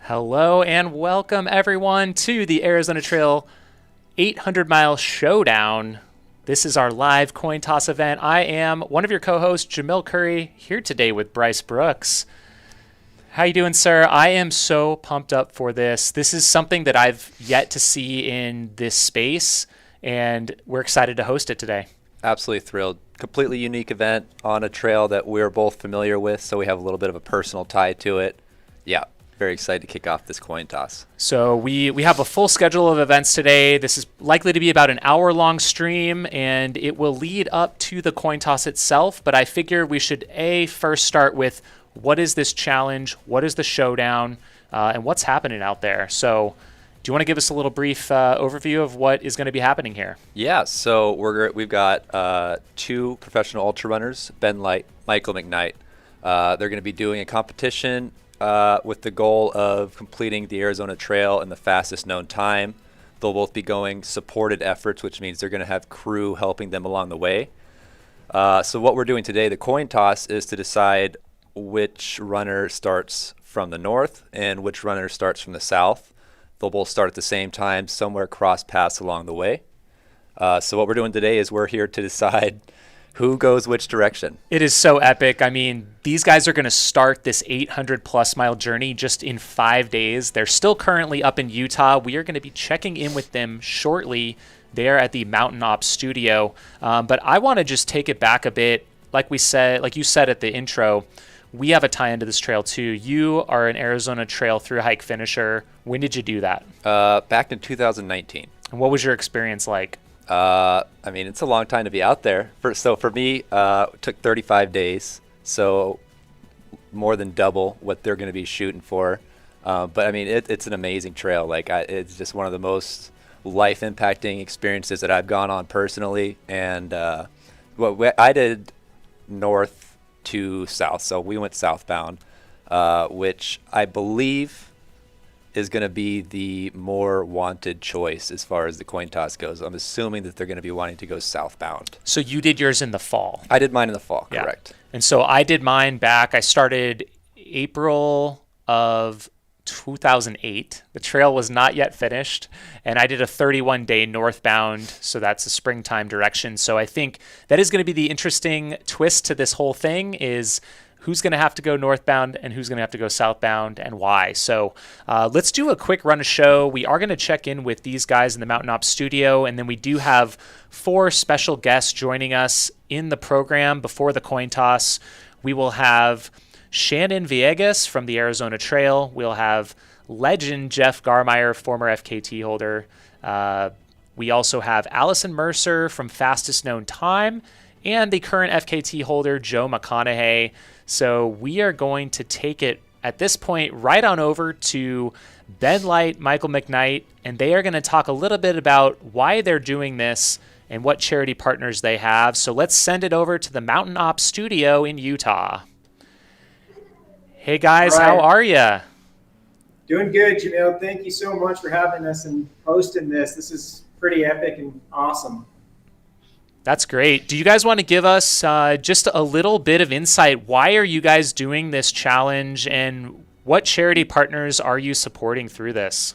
Hello and welcome everyone to the Arizona Trail 800 Mile Showdown. This is our live coin toss event. I am one of your co-hosts, Jamil Coury, here today with Bryce Brooks. How you doing, sir? I am so pumped up for this. This is something that I've yet to see in this space, and we're excited to host it today. Absolutely thrilled. Completely unique event on a trail that we're both familiar with, so we have a little bit of a personal tie to it. Yeah. Very excited to kick off this coin toss. So we have a full schedule of events today. This is likely to be about an hour-long stream, and it will lead up to the coin toss itself. But I figure we should, first start with what is this challenge, what is the showdown, and what's happening out there. So do you want to give us a little brief overview of what is going to be happening here? Yeah, so we've got two professional ultra runners, Light Michael McKnight. They're going to be doing a competition with the goal of completing the Arizona Trail in the fastest known time. They'll both be going supported efforts, which means they're going to have crew helping them along the way. So what we're doing today, the coin toss, is to decide which runner starts from the north and which runner starts from the south. They'll both start at the same time, somewhere cross paths along the way. So what we're doing today is we're here to decide who goes which direction. It is so epic. I mean, these guys are going to start this 800-plus mile journey just in 5 days. They're still currently up in Utah. We are going to be checking in with them shortly there at the Mountain Ops studio. But I want to just take it back a bit. Like you said at the intro, we have a tie into this trail too. You are an Arizona Trail thru-hike finisher. When did you do that? Back in 2019. And what was your experience like? I mean, it's a long time to be out there. So for me, it took 35 days, so more than double what they're going to be shooting for. But I mean, it's an amazing trail. It's just one of the most life-impacting experiences that I've gone on personally. And I did north to south, so we went southbound, which I believe is going to be the more wanted choice as far as the coin toss goes. I'm assuming that they're going to be wanting to go southbound. So you did yours in the fall? I did mine in the fall, yeah. Correct. And so I did mine back. I started April of 2008. The trail was not yet finished, and I did a 31-day northbound, so that's a springtime direction. So I think that is going to be the interesting twist to this whole thing is who's going to have to go northbound and who's going to have to go southbound and why. So let's do a quick run of show. We are going to check in with these guys in the Mountain Ops studio, and then we do have 4 special guests joining us in the program before the coin toss. We will have Shannon Villegas from the Arizona Trail. We'll have legend Jeff Garmire, former FKT holder. We also have Allison Mercer from Fastest Known Time and the current FKT holder, Joe McConaughy. So we are going to take it at this point right on over to Light Michael McKnight, and they are going to talk a little bit about why they're doing this and what charity partners they have. So let's send it over to the Mountain Ops studio in Utah. Hey guys, right. How are you? Doing good, Jamil. Thank you so much for having us and hosting this. This is pretty epic and awesome. That's great. Do you guys want to give us just a little bit of insight? Why are you guys doing this challenge, and what charity partners are you supporting through this?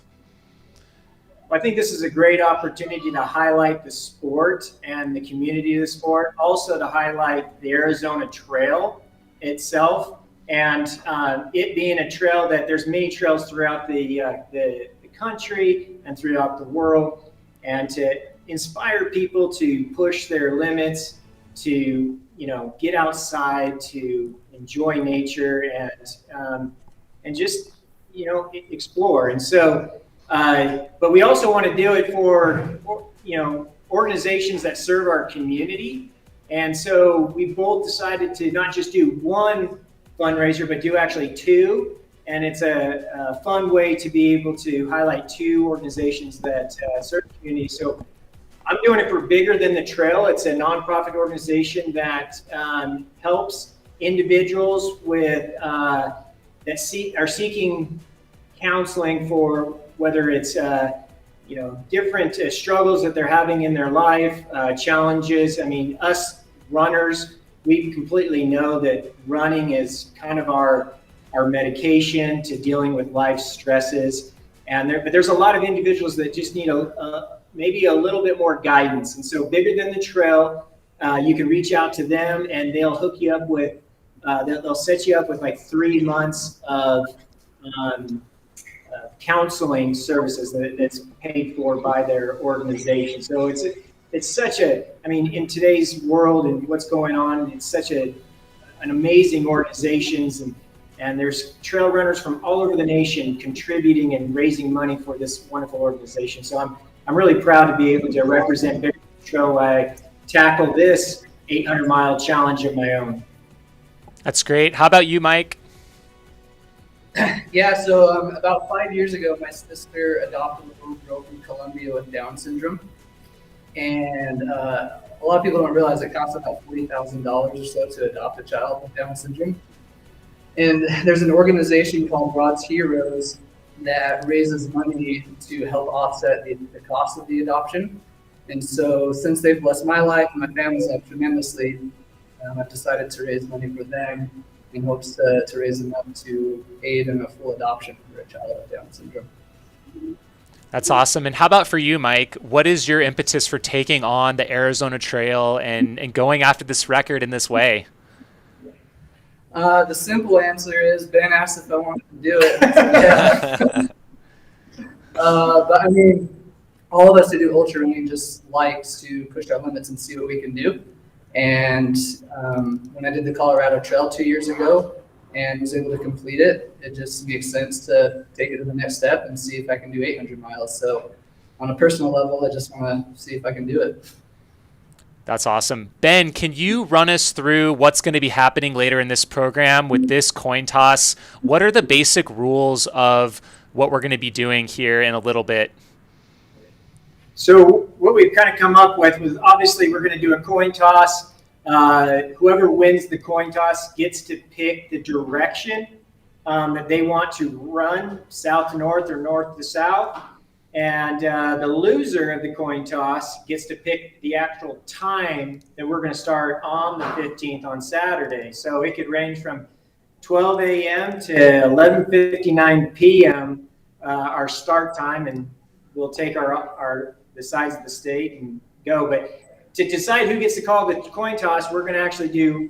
I think this is a great opportunity to highlight the sport and the community of the sport, also to highlight the Arizona Trail itself, and it being a trail that there's many trails throughout the country and throughout the world, and to inspire people to push their limits, to get outside, to enjoy nature, and just explore. And so, but we also want to do it for organizations that serve our community. And so we both decided to not just do one fundraiser, but do actually 2. And it's a fun way to be able to highlight 2 organizations that serve the community. So I'm doing it for Bigger Than the Trail. It's a nonprofit organization that helps individuals with that are seeking counseling for whether it's different struggles that they're having in their life, challenges. I mean, us runners, we completely know that running is kind of our our medication to dealing with life stresses. But there's a lot of individuals that just need maybe a little bit more guidance. And so Bigger Than the Trail, you can reach out to them and they'll hook you up with, they'll set you up with like 3 months of counseling services that's paid for by their organization. So it's such in today's world and what's going on, it's such an amazing organizations, and there's trail runners from all over the nation contributing and raising money for this wonderful organization. So I'm really proud to be able to represent Bigger Than the Trail while I tackle this 800-mile challenge of my own. That's great. How about you, Mike? Yeah, so about 5 years ago, my sister adopted a little girl from Colombia with Down syndrome. And a lot of people don't realize it costs about $40,000 or so to adopt a child with Down syndrome. And there's an organization called Rod's Heroes that raises money to help offset the cost of the adoption. And so since they've blessed my life and my family's life tremendously, I've decided to raise money for them in hopes to raise enough to aid in a full adoption for a child with Down syndrome. That's awesome. And how about for you, Mike? What is your impetus for taking on the Arizona Trail and going after this record in this way? The simple answer is Ben asked if I wanted to do it. Yeah. But I mean, all of us who do ultra running just likes to push our limits and see what we can do. And when I did the Colorado Trail 2 years ago and was able to complete it, it just makes sense to take it to the next step and see if I can do 800 miles. So on a personal level, I just want to see if I can do it. That's awesome. Ben, can you run us through what's going to be happening later in this program with this coin toss? What are the basic rules of what we're going to be doing here in a little bit? So what we've kind of come up with was, obviously we're going to do a coin toss. Whoever wins the coin toss gets to pick the direction that they want to run, south to north or north to south. And the loser of the coin toss gets to pick the actual time that we're going to start on the 15th on Saturday. So it could range from 12 a.m. to 11:59 p.m. Our start time, and we'll take the size of the state and go. But to decide who gets to call the coin toss, we're going to actually do,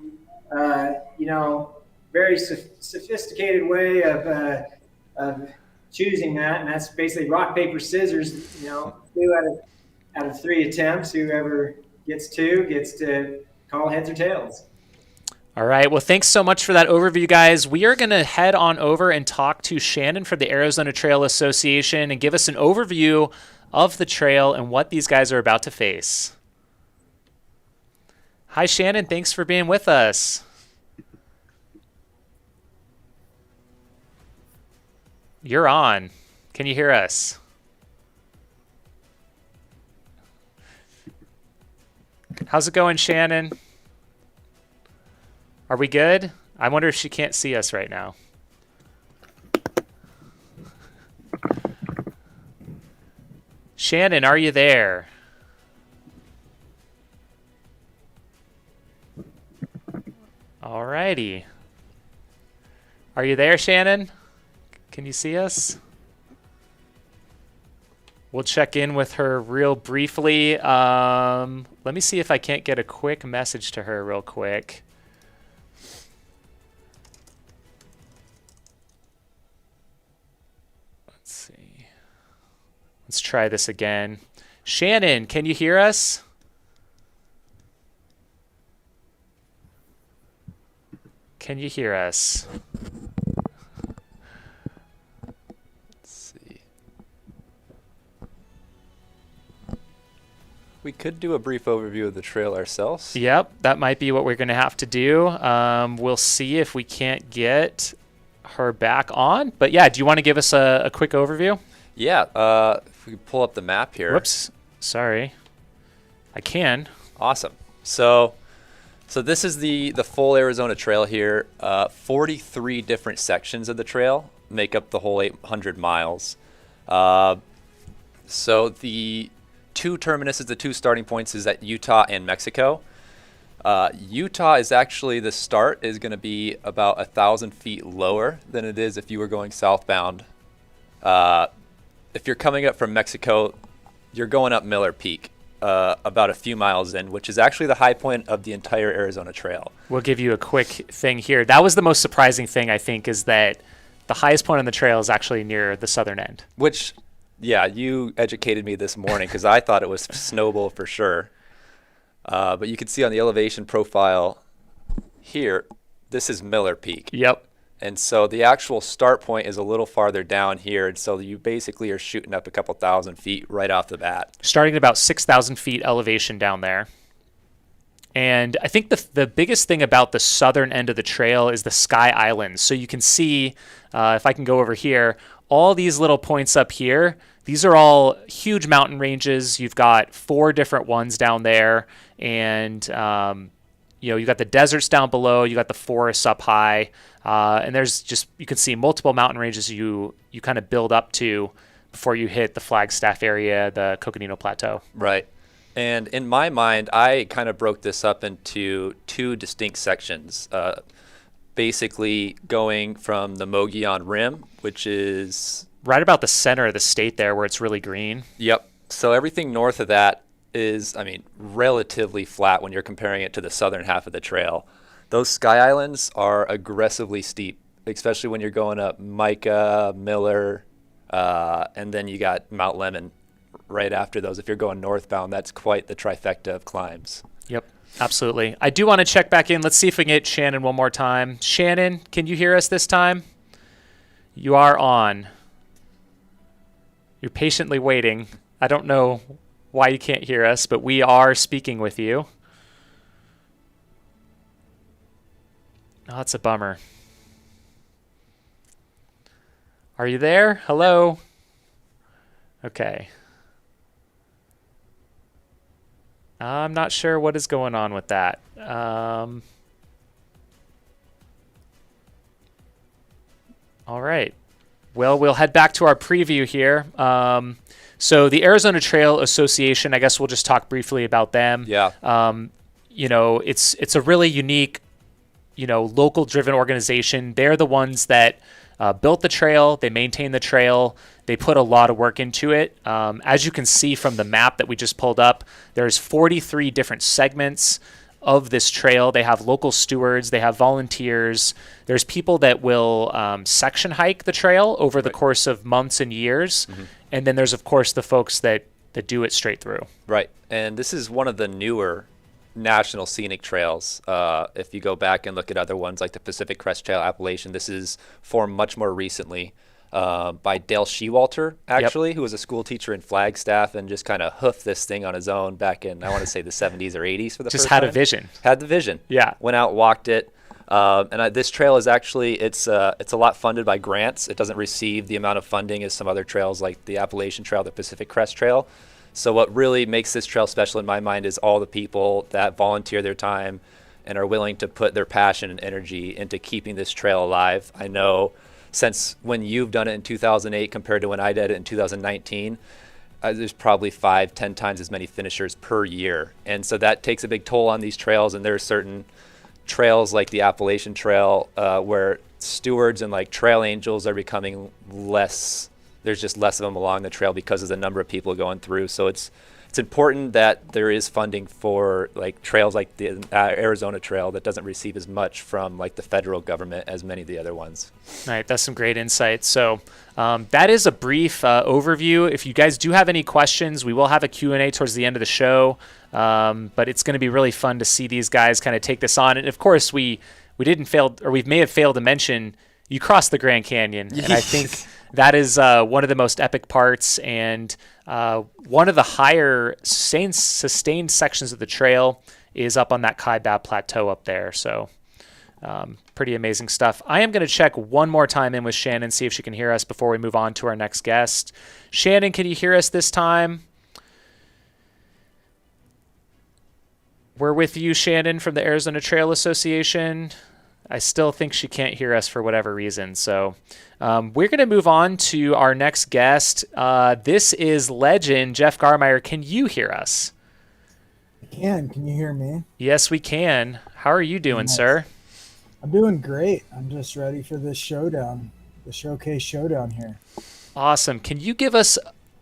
very sophisticated way of choosing that, and that's basically rock, paper, scissors. 2 out of 3 attempts. Whoever gets 2 gets to call heads or tails. All right. Well, thanks so much for that overview, guys. We are going to head on over and talk to Shannon from the Arizona Trail Association and give us an overview of the trail and what these guys are about to face. Hi, Shannon. Thanks for being with us. You're on. Can you hear us? How's it going, Shannon? Are we good? I wonder if she can't see us right now. Shannon, are you there? All righty. Are you there, Shannon? Can you see us? We'll check in with her real briefly. Let me see if I can't get a quick message to her real quick. Let's see. Let's try this again. Shannon, can you hear us? Can you hear us? We could do a brief overview of the trail ourselves. Yep, that might be what we're going to have to do. We'll see if we can't get her back on. But yeah, do you want to give us a quick overview? Yeah, if we pull up the map here. Whoops, sorry. I can. Awesome. So this is the full Arizona Trail here. 43 different sections of the trail make up the whole 800 miles. So the 2 terminuses, the 2 starting points is at Utah and Mexico. Utah is actually, the start is going to be about 1,000 feet lower than it is if you were going southbound. If you're coming up from Mexico, you're going up Miller Peak, about a few miles in, which is actually the high point of the entire Arizona Trail. We'll give you a quick thing here. That was the most surprising thing, I think, is that the highest point on the trail is actually near the southern end. Which, yeah, you educated me this morning because I thought it was Snowball for sure. But you can see on the elevation profile here, this is Miller Peak. Yep. And so the actual start point is a little farther down here. And so you basically are shooting up a couple thousand feet right off the bat. Starting at about 6,000 feet elevation down there. And I think the biggest thing about the southern end of the trail is the Sky Islands. So you can see, if I can go over here, all these little points up here, these are all huge mountain ranges. You've got 4 different ones down there. And, you've got the deserts down below. You got the forests up high. And there's just, you can see multiple mountain ranges you kind of build up to before you hit the Flagstaff area, the Coconino Plateau. Right. And in my mind, I kind of broke this up into 2 distinct sections. Basically going from the Mogollon Rim, which is right about the center of the state there where it's really green. Yep. So everything north of that is, relatively flat when you're comparing it to the southern half of the trail. Those Sky Islands are aggressively steep, especially when you're going up Micah, Miller, and then you got Mount Lemmon right after those. If you're going northbound, that's quite the trifecta of climbs. Yep, absolutely. I do want to check back in. Let's see if we can get Shannon one more time. Shannon, can you hear us this time? You are on. You're patiently waiting. I don't know why you can't hear us, but we are speaking with you. Oh, that's a bummer. Are you there? Hello? Okay. I'm not sure what is going on with that. All right. Well, we'll head back to our preview here. So the Arizona Trail Association, I guess we'll just talk briefly about them. Yeah. It's a really unique, local driven organization. They're the ones that built the trail. They maintain the trail. They put a lot of work into it. As you can see from the map that we just pulled up, there's 43 different segments of this trail. They have local stewards. They have volunteers. There's people that will section hike the trail over the course of months and years. Mm-hmm. And then there's, of course, the folks that do it straight through. Right. And this is one of the newer national scenic trails. If you go back and look at other ones like the Pacific Crest Trail Appalachian, this is formed much more recently by Dale Shewalter, actually, who was a school teacher in Flagstaff and just kind of hoofed this thing on his own back in, I want to say, the 70s or 80s for the just first had time. a vision. Had the vision. Yeah. Went out, walked it. This trail is actually, it's a lot funded by grants. It doesn't receive the amount of funding as some other trails like the Appalachian Trail, the Pacific Crest Trail. So what really makes this trail special in my mind is all the people that volunteer their time and are willing to put their passion and energy into keeping this trail alive. I know since when you've done it in 2008 compared to when I did it in 2019, there's probably 5-10 times as many finishers per year. And so that takes a big toll on these trails. And there are certain trails like the Appalachian Trail where stewards and like trail angels are becoming less. There's just less of them along the trail because of the number of people going through. So it's important that there is funding for like trails like the Arizona Trail that doesn't receive as much from like the federal government as many of the other ones. All right, that's some great insight. So that is a brief overview. If you guys do have any questions, we will have a Q&A towards the end of the show. But it's going to be really fun to see these guys kind of take this on. And of course, we may have failed to mention you crossed the Grand Canyon, and I think that is one of the most epic parts and one of the higher sustained sections of the trail is up on that Kaibab Plateau up there. So pretty amazing stuff. I am going to check one more time in with Shannon, see if she can hear us before we move on to our next guest. Shannon, can you hear us this time? We're with you, Shannon, from the Arizona Trail Association. I still think she can't hear us for whatever reason. So we're going to move on to our next guest. This is legend Jeff Garmire. Can you hear us? Can you hear me? Yes, we can. How are you doing, Nice. sir? I'm doing great. I'm just ready for this showdown, the showcase showdown here. Awesome. Can you give us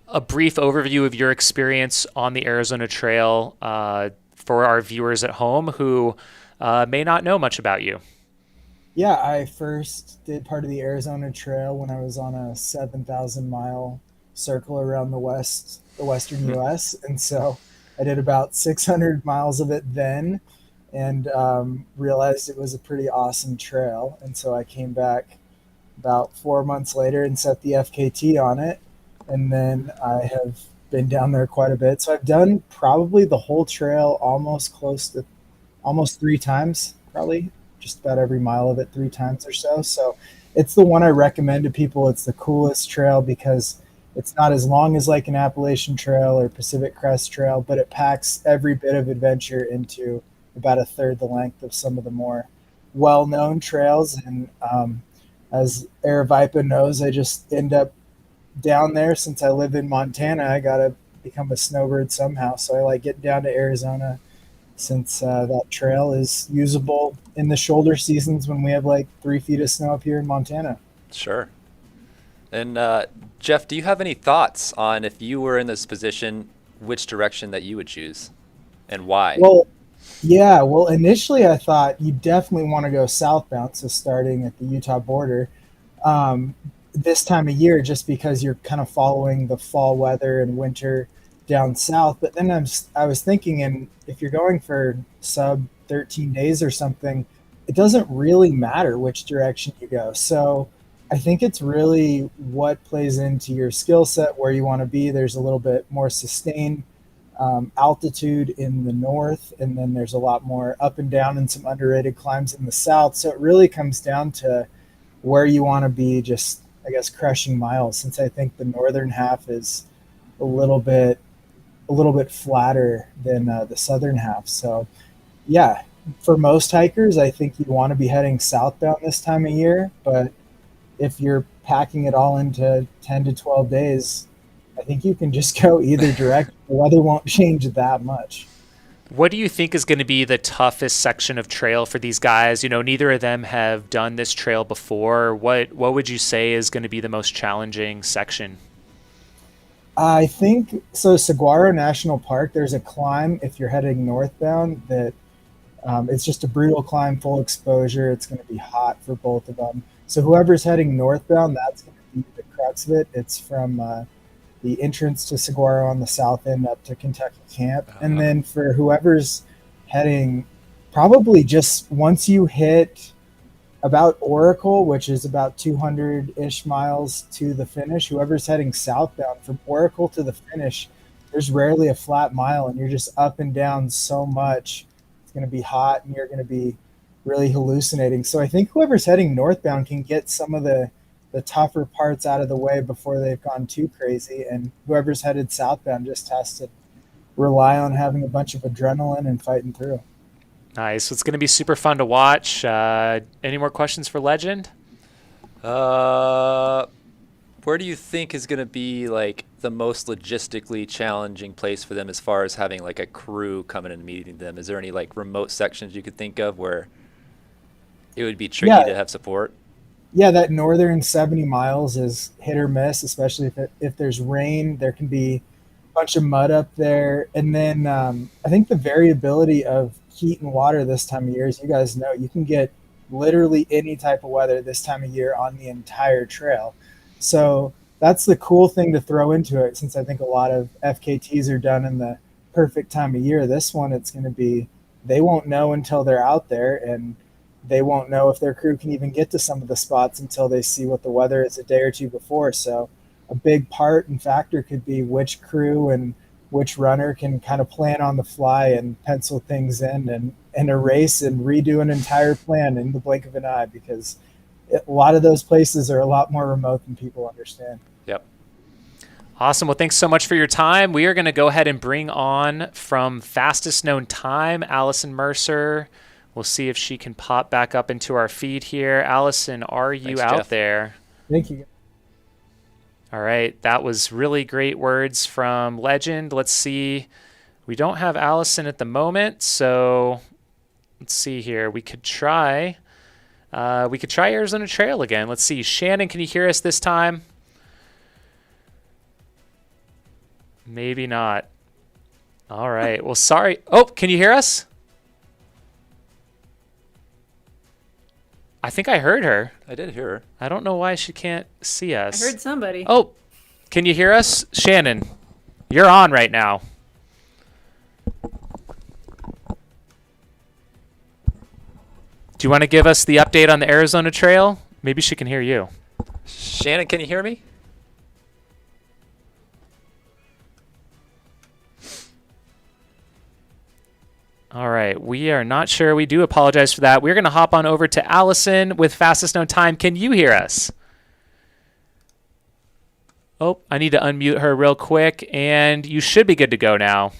a brief overview of your experience on the Arizona Trail for our viewers at home who may not know much about you? Yeah, I first did part of the Arizona Trail when I was on a 7,000-mile circle around the western U.S. And so I did about 600 miles of it then, and realized it was a pretty awesome trail. And so I came back about 4 months later and set the FKT on it. And then I have been down there quite a bit. So I've done probably the whole trail almost 3 times, probably just about every mile of it 3 times or so. So it's the one I recommend to people. It's the coolest trail because it's not as long as like an Appalachian Trail or Pacific Crest Trail, but it packs every bit of adventure into about a third the length of some of the more well-known trails. And as Aravaipa knows, I just end up down there. Since I live in Montana, I got to become a snowbird somehow. So I like getting down to Arizona since that trail is usable in the shoulder seasons when we have like 3 feet of snow up here in Montana. Sure. And Jeff, do you have any thoughts on if you were in this position, which direction that you would choose and why? Well, yeah, well, initially I thought you definitely want to go southbound, so starting at the Utah border this time of year, just because you're kind of following the fall weather and winter down south. But then I was thinking, and if you're going for sub 13 days or something, it doesn't really matter which direction you go. So I think it's really what plays into your skill set, where you want to be. There's a little bit more sustained altitude in the north, and then there's a lot more up and down and some underrated climbs in the south. So it really comes down to where you want to be, just I guess crushing miles, since I think the northern half is a little bit flatter than the southern half. So yeah, for most hikers, I think you'd want to be heading southbound this time of year. But if you're packing it all into 10 to 12 days, I think you can just go either direction. The weather won't change that much. What do you think is going to be the toughest section of trail for these guys? You know, neither of them have done this trail before. What would you say is going to be the most challenging section? I think so. Saguaro National Park, there's a climb if you're heading northbound that it's just a brutal climb, full exposure. It's going to be hot for both of them. So whoever's heading northbound, that's going to be the crux of it. It's from the entrance to Saguaro on the south end up to Kentucky Camp. And then for whoever's heading, probably just once you hit about Oracle, which is about 200-ish miles to the finish, whoever's heading southbound from Oracle to the finish, there's rarely a flat mile, and you're just up and down so much. It's going to be hot, and you're going to be really hallucinating. So I think whoever's heading northbound can get some of the tougher parts out of the way before they've gone too crazy, and whoever's headed southbound just has to rely on having a bunch of adrenaline and fighting through. Nice. It's going to be super fun to watch. Any more questions for Legend? Where do you think is going to be like the most logistically challenging place for them as far as having like a crew coming and meeting them? Is there any like remote sections you could think of where it would be tricky to have support? Yeah, that northern 70 miles is hit or miss, especially if there's rain. There can be a bunch of mud up there. And then I think the variability of heat and water this time of year, as you guys know, you can get literally any type of weather this time of year on the entire trail. So that's the cool thing to throw into it, since I think a lot of FKTs are done in the perfect time of year. This one, it's going to be, they won't know until they're out there, and they won't know if their crew can even get to some of the spots until they see what the weather is a day or two before. So a big part and factor could be which crew and which runner can kind of plan on the fly and pencil things in and erase and redo an entire plan in the blink of an eye, because a lot of those places are a lot more remote than people understand. Yep. Awesome. Well, thanks so much for your time. We are going to go ahead and bring on from fastest known time, Allison Mercer. We'll see if she can pop back up into our feed here. Allison, are you out Jeff. there? Thank you. All right. That was really great words from Legend. Let's see We don't have Allison at the moment, so let's see here. We could try Arizona Trail again. Let's see. Shannon, can you hear us this time? Maybe not. All right. Well, sorry. Oh, can you hear us? I think I heard her. I did hear her. I don't know why she can't see us. I heard somebody. Oh, can you hear us? Shannon, you're on right now. Do you want to give us the update on the Arizona Trail? Maybe she can hear you. Shannon, can you hear me? All right, we are not sure. We do apologize for that. We're going to hop on over to Allison with fastest known time. Can you hear us? Oh, I need to unmute her real quick, and you should be good to go now.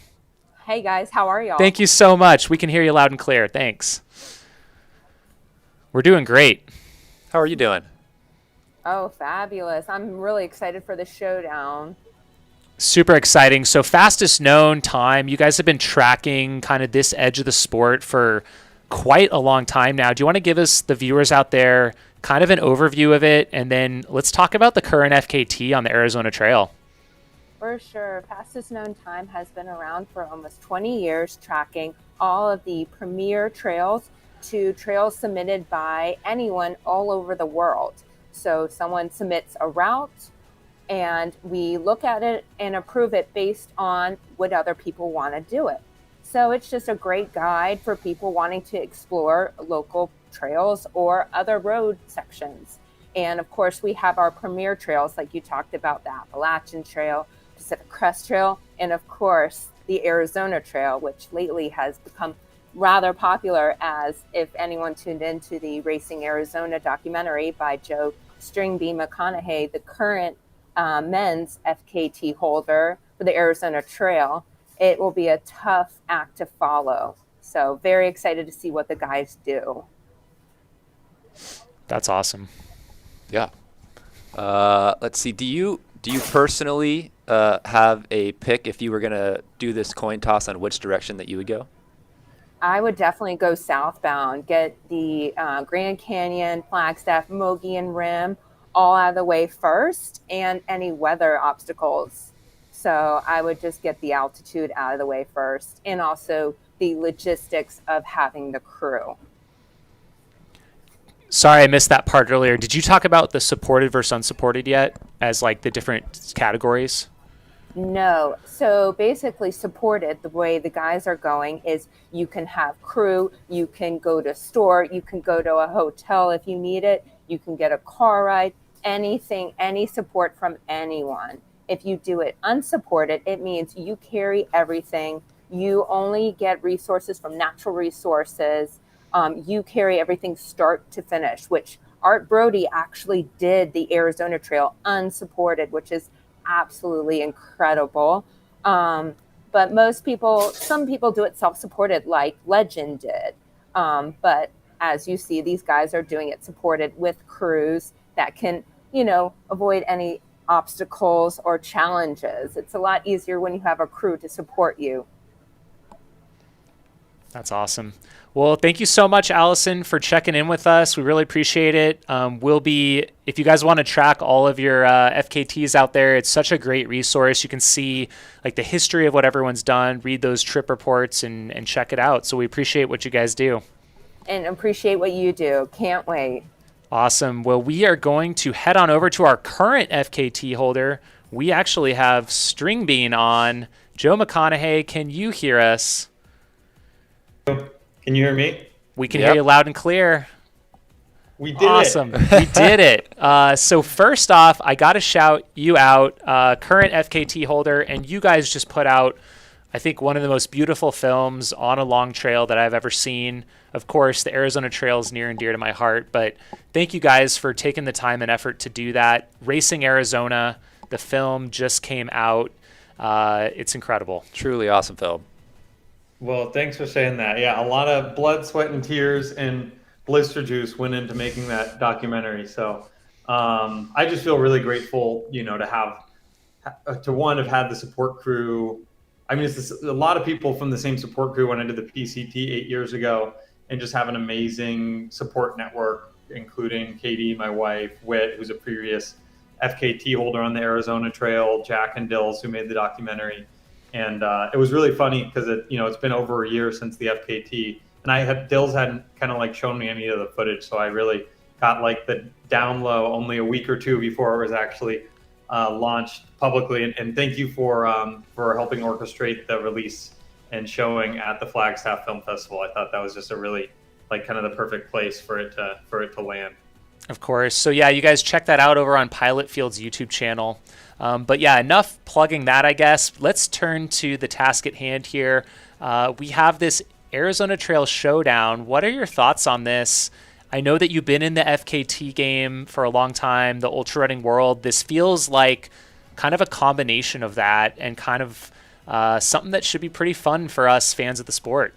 Hey guys, how are y'all? Thank you so much. We can hear you loud and clear. Thanks. We're doing great. How are you doing? Oh, fabulous. I'm really excited for the showdown. Super exciting. So fastest known time, you guys have been tracking kind of this edge of the sport for quite a long time now. Do you want to give us, the viewers out there, kind of an overview of it? And then let's talk about the current FKT on the Arizona Trail. For sure. Fastest known time has been around for almost 20 years, tracking all of the premier trails to trails submitted by anyone all over the world. So someone submits a route, and we look at it and approve it based on what other people want to do it. So it's just a great guide for people wanting to explore local trails or other road sections. And of course, we have our premier trails, like you talked about, the Appalachian Trail, Pacific Crest Trail, and of course, the Arizona Trail, which lately has become rather popular, as if anyone tuned into the Racing Arizona documentary by Joe Stringbean McConaughy, the current men's FKT holder for the Arizona Trail, it will be a tough act to follow. So very excited to see what the guys do. That's awesome. Yeah. Let's see. Do you personally have a pick if you were going to do this coin toss on which direction that you would go? I would definitely go southbound, get the Grand Canyon, Flagstaff, Mogollon Rim all out of the way first, and any weather obstacles. So I would just get the altitude out of the way first, and also the logistics of having the crew. Sorry, I missed that part earlier. Did you talk about the supported versus unsupported yet, as like the different categories? No. So basically, supported, the way the guys are going is you can have crew, you can go to store, you can go to a hotel if you need it, you can get a car ride, anything, any support from anyone. If you do it unsupported, it means you carry everything. You only get resources from natural resources. You carry everything start to finish, which Art Brody actually did the Arizona Trail unsupported, which is absolutely incredible. But most people, some people do it self-supported like Legend did. But as you see, these guys are doing it supported with crews that can, avoid any obstacles or challenges. It's a lot easier when you have a crew to support you. That's awesome. Well, thank you so much, Allison, for checking in with us. We really appreciate it. If you guys want to track all of your FKTs out there, it's such a great resource. You can see like the history of what everyone's done, read those trip reports, and check it out. So we appreciate what you guys do. And appreciate what you do. Can't wait. Awesome. Well, we are going to head on over to our current FKT holder. We actually have Stringbean on. Joe McConaughy, can you hear us? Can you hear me? We can hear you loud and clear. We did awesome. it. We did it. So first off, I got to shout you out, current FKT holder, and you guys just put out, I think, one of the most beautiful films on a long trail that I've ever seen. Of course, the Arizona Trail is near and dear to my heart, but thank you guys for taking the time and effort to do that. Racing Arizona, the film just came out. It's incredible. Truly awesome film. Well, thanks for saying that. Yeah, a lot of blood, sweat, and tears and blister juice went into making that documentary. So I just feel really grateful, to have had the support crew I mean, a lot of people from the same support crew when I did the PCT 8 years ago, and just have an amazing support network, including Katie, my wife, Whit, who's a previous FKT holder on the Arizona Trail, Jack and Dills, who made the documentary. And it was really funny because it's been over a year since the FKT, and Dills hadn't kind of like shown me any of the footage, so I really got like the down low only a week or two before it was actually launched publicly. And thank you for helping orchestrate the release and showing at the Flagstaff Film Festival. I thought that was just a really like kind of the perfect place for it to land. Of course. So yeah, you guys check that out over on Pilot Field's YouTube channel. But yeah, enough plugging that, I guess. Let's turn to the task at hand here. We have this Arizona Trail Showdown. What are your thoughts on this? I know that you've been in the FKT game for a long time, the ultra running world. This feels like kind of a combination of that and kind of something that should be pretty fun for us fans of the sport.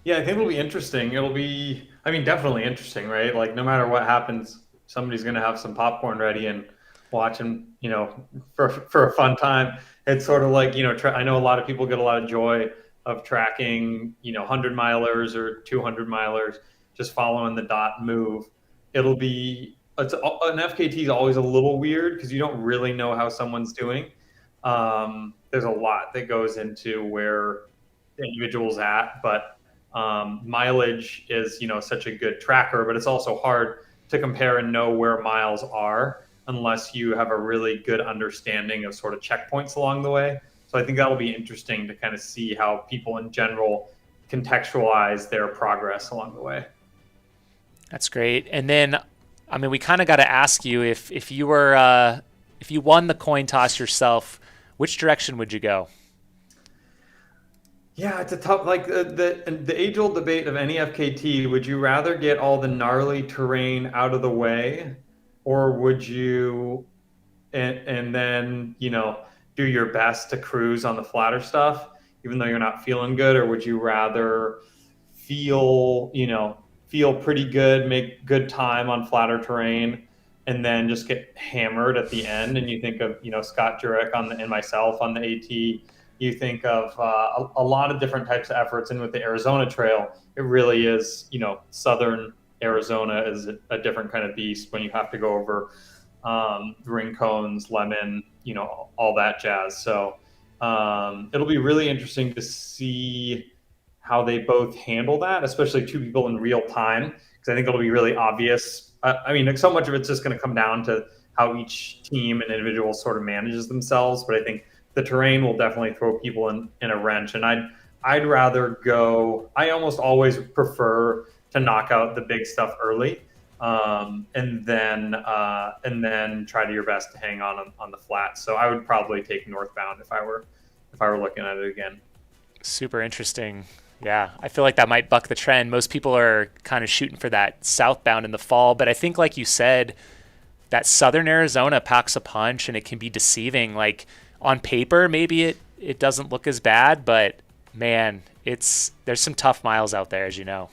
Yeah, I think it'll be interesting. It'll be, I mean, definitely interesting, right? Like no matter what happens, somebody's going to have some popcorn ready and watching, for a fun time. It's sort of like, I know a lot of people get a lot of joy of tracking, 100 milers or 200 milers, just following the dot move. An FKT is always a little weird because you don't really know how someone's doing. There's a lot that goes into where the individual's at, but mileage is, such a good tracker, but it's also hard to compare and know where miles are unless you have a really good understanding of sort of checkpoints along the way. So I think that'll be interesting to kind of see how people in general contextualize their progress along the way. That's great. And then, I mean, we kind of got to ask you if you won the coin toss yourself, which direction would you go? Yeah, it's a tough, like the age-old debate of any FKT. Would you rather get all the gnarly terrain out of the way, or would you, and then do your best to cruise on the flatter stuff, even though you're not feeling good, or would you rather feel pretty good, make good time on flatter terrain, and then just get hammered at the end? And you think of Scott Jurek and myself on the AT. You think of a lot of different types of efforts. And with the Arizona Trail, it really is, southern Arizona is a different kind of beast when you have to go over ring cones, lemon, all that jazz. So it'll be really interesting to see how they both handle that, especially two people in real time, because I think it'll be really obvious. I mean, so much of it's just going to come down to how each team and individual sort of manages themselves. But I think the terrain will definitely throw people in a wrench. And I'd rather go, I almost always prefer to knock out the big stuff early, and then try to your best to hang on the flat. So I would probably take northbound if I were looking at it again. Super interesting. Yeah, I feel like that might buck the trend. Most people are kind of shooting for that southbound in the fall, but I think, like you said, that southern Arizona packs a punch, and it can be deceiving. Like on paper, maybe it doesn't look as bad, but man, there's some tough miles out there, as you know.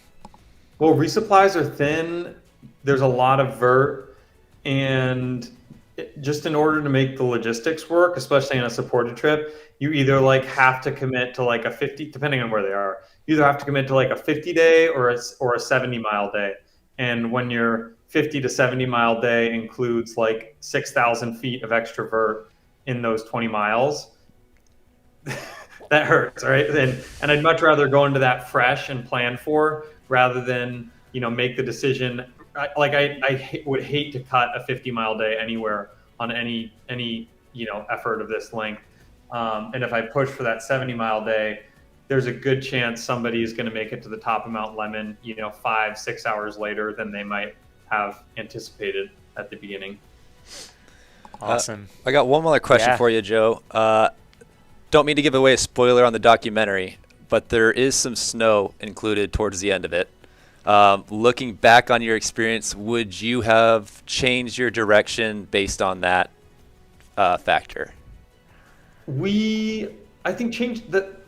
Well, resupplies are thin. There's a lot of vert, and just in order to make the logistics work, especially on a supported trip, you either have to commit to a 50, depending on where they are. You either have to commit to a 50-day or a 70-mile day. And when your 50 to 70-mile day includes 6,000 feet of extra vert in those 20 miles, that hurts, right? And I'd much rather go into that fresh and plan for rather than make the decision. I would hate to cut a 50-mile day anywhere on any effort of this length. And if I push for that 70-mile day, there's a good chance somebody is going to make it to the top of Mount Lemmon 5-6 hours later than they might have anticipated at the beginning. Awesome. I got one more question for you, Joe. Don't mean to give away a spoiler on the documentary, but there is some snow included towards the end of it. Looking back on your experience, would you have changed your direction based on that factor? I think changed the.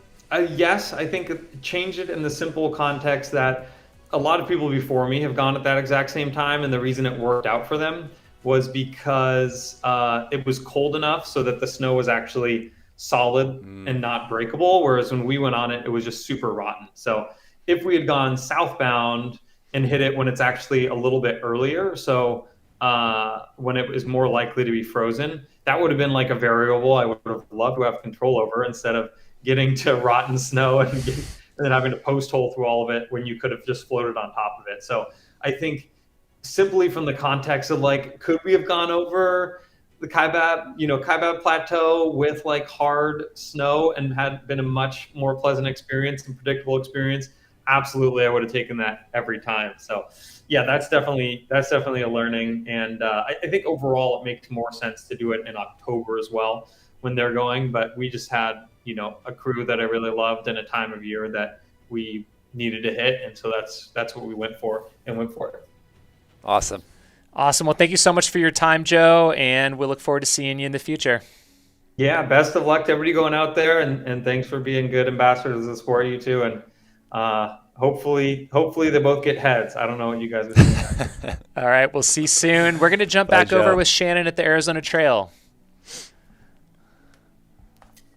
Yes, I think change it in the simple context that a lot of people before me have gone at that exact same time, and the reason it worked out for them was because it was cold enough so that the snow was actually solid and not breakable, whereas when we went on it, it was just super rotten. So if we had gone southbound and hit it when it's actually a little bit earlier, so when it was more likely to be frozen, that would have been like a variable I would have loved to have control over, instead of getting to rotten snow and then having to post hole through all of it when you could have just floated on top of it. So I think simply from the context of like, could we have gone over the Kaibab Plateau with like hard snow and had been a much more pleasant experience and predictable experience? Absolutely, I would have taken that every time. So yeah, that's definitely a learning. And I think overall it makes more sense to do it in October as well when they're going. But we just had, a crew that I really loved and a time of year that we needed to hit. And so that's what we went for it. Awesome. Well, thank you so much for your time, Joe, and we'll look forward to seeing you in the future. Yeah, best of luck to everybody going out there, and thanks for being good ambassadors of the sport, you two. And hopefully they both get heads. I don't know what you guys are doing. All right, we'll see soon. We're going to jump back over with Shannon at the Arizona Trail.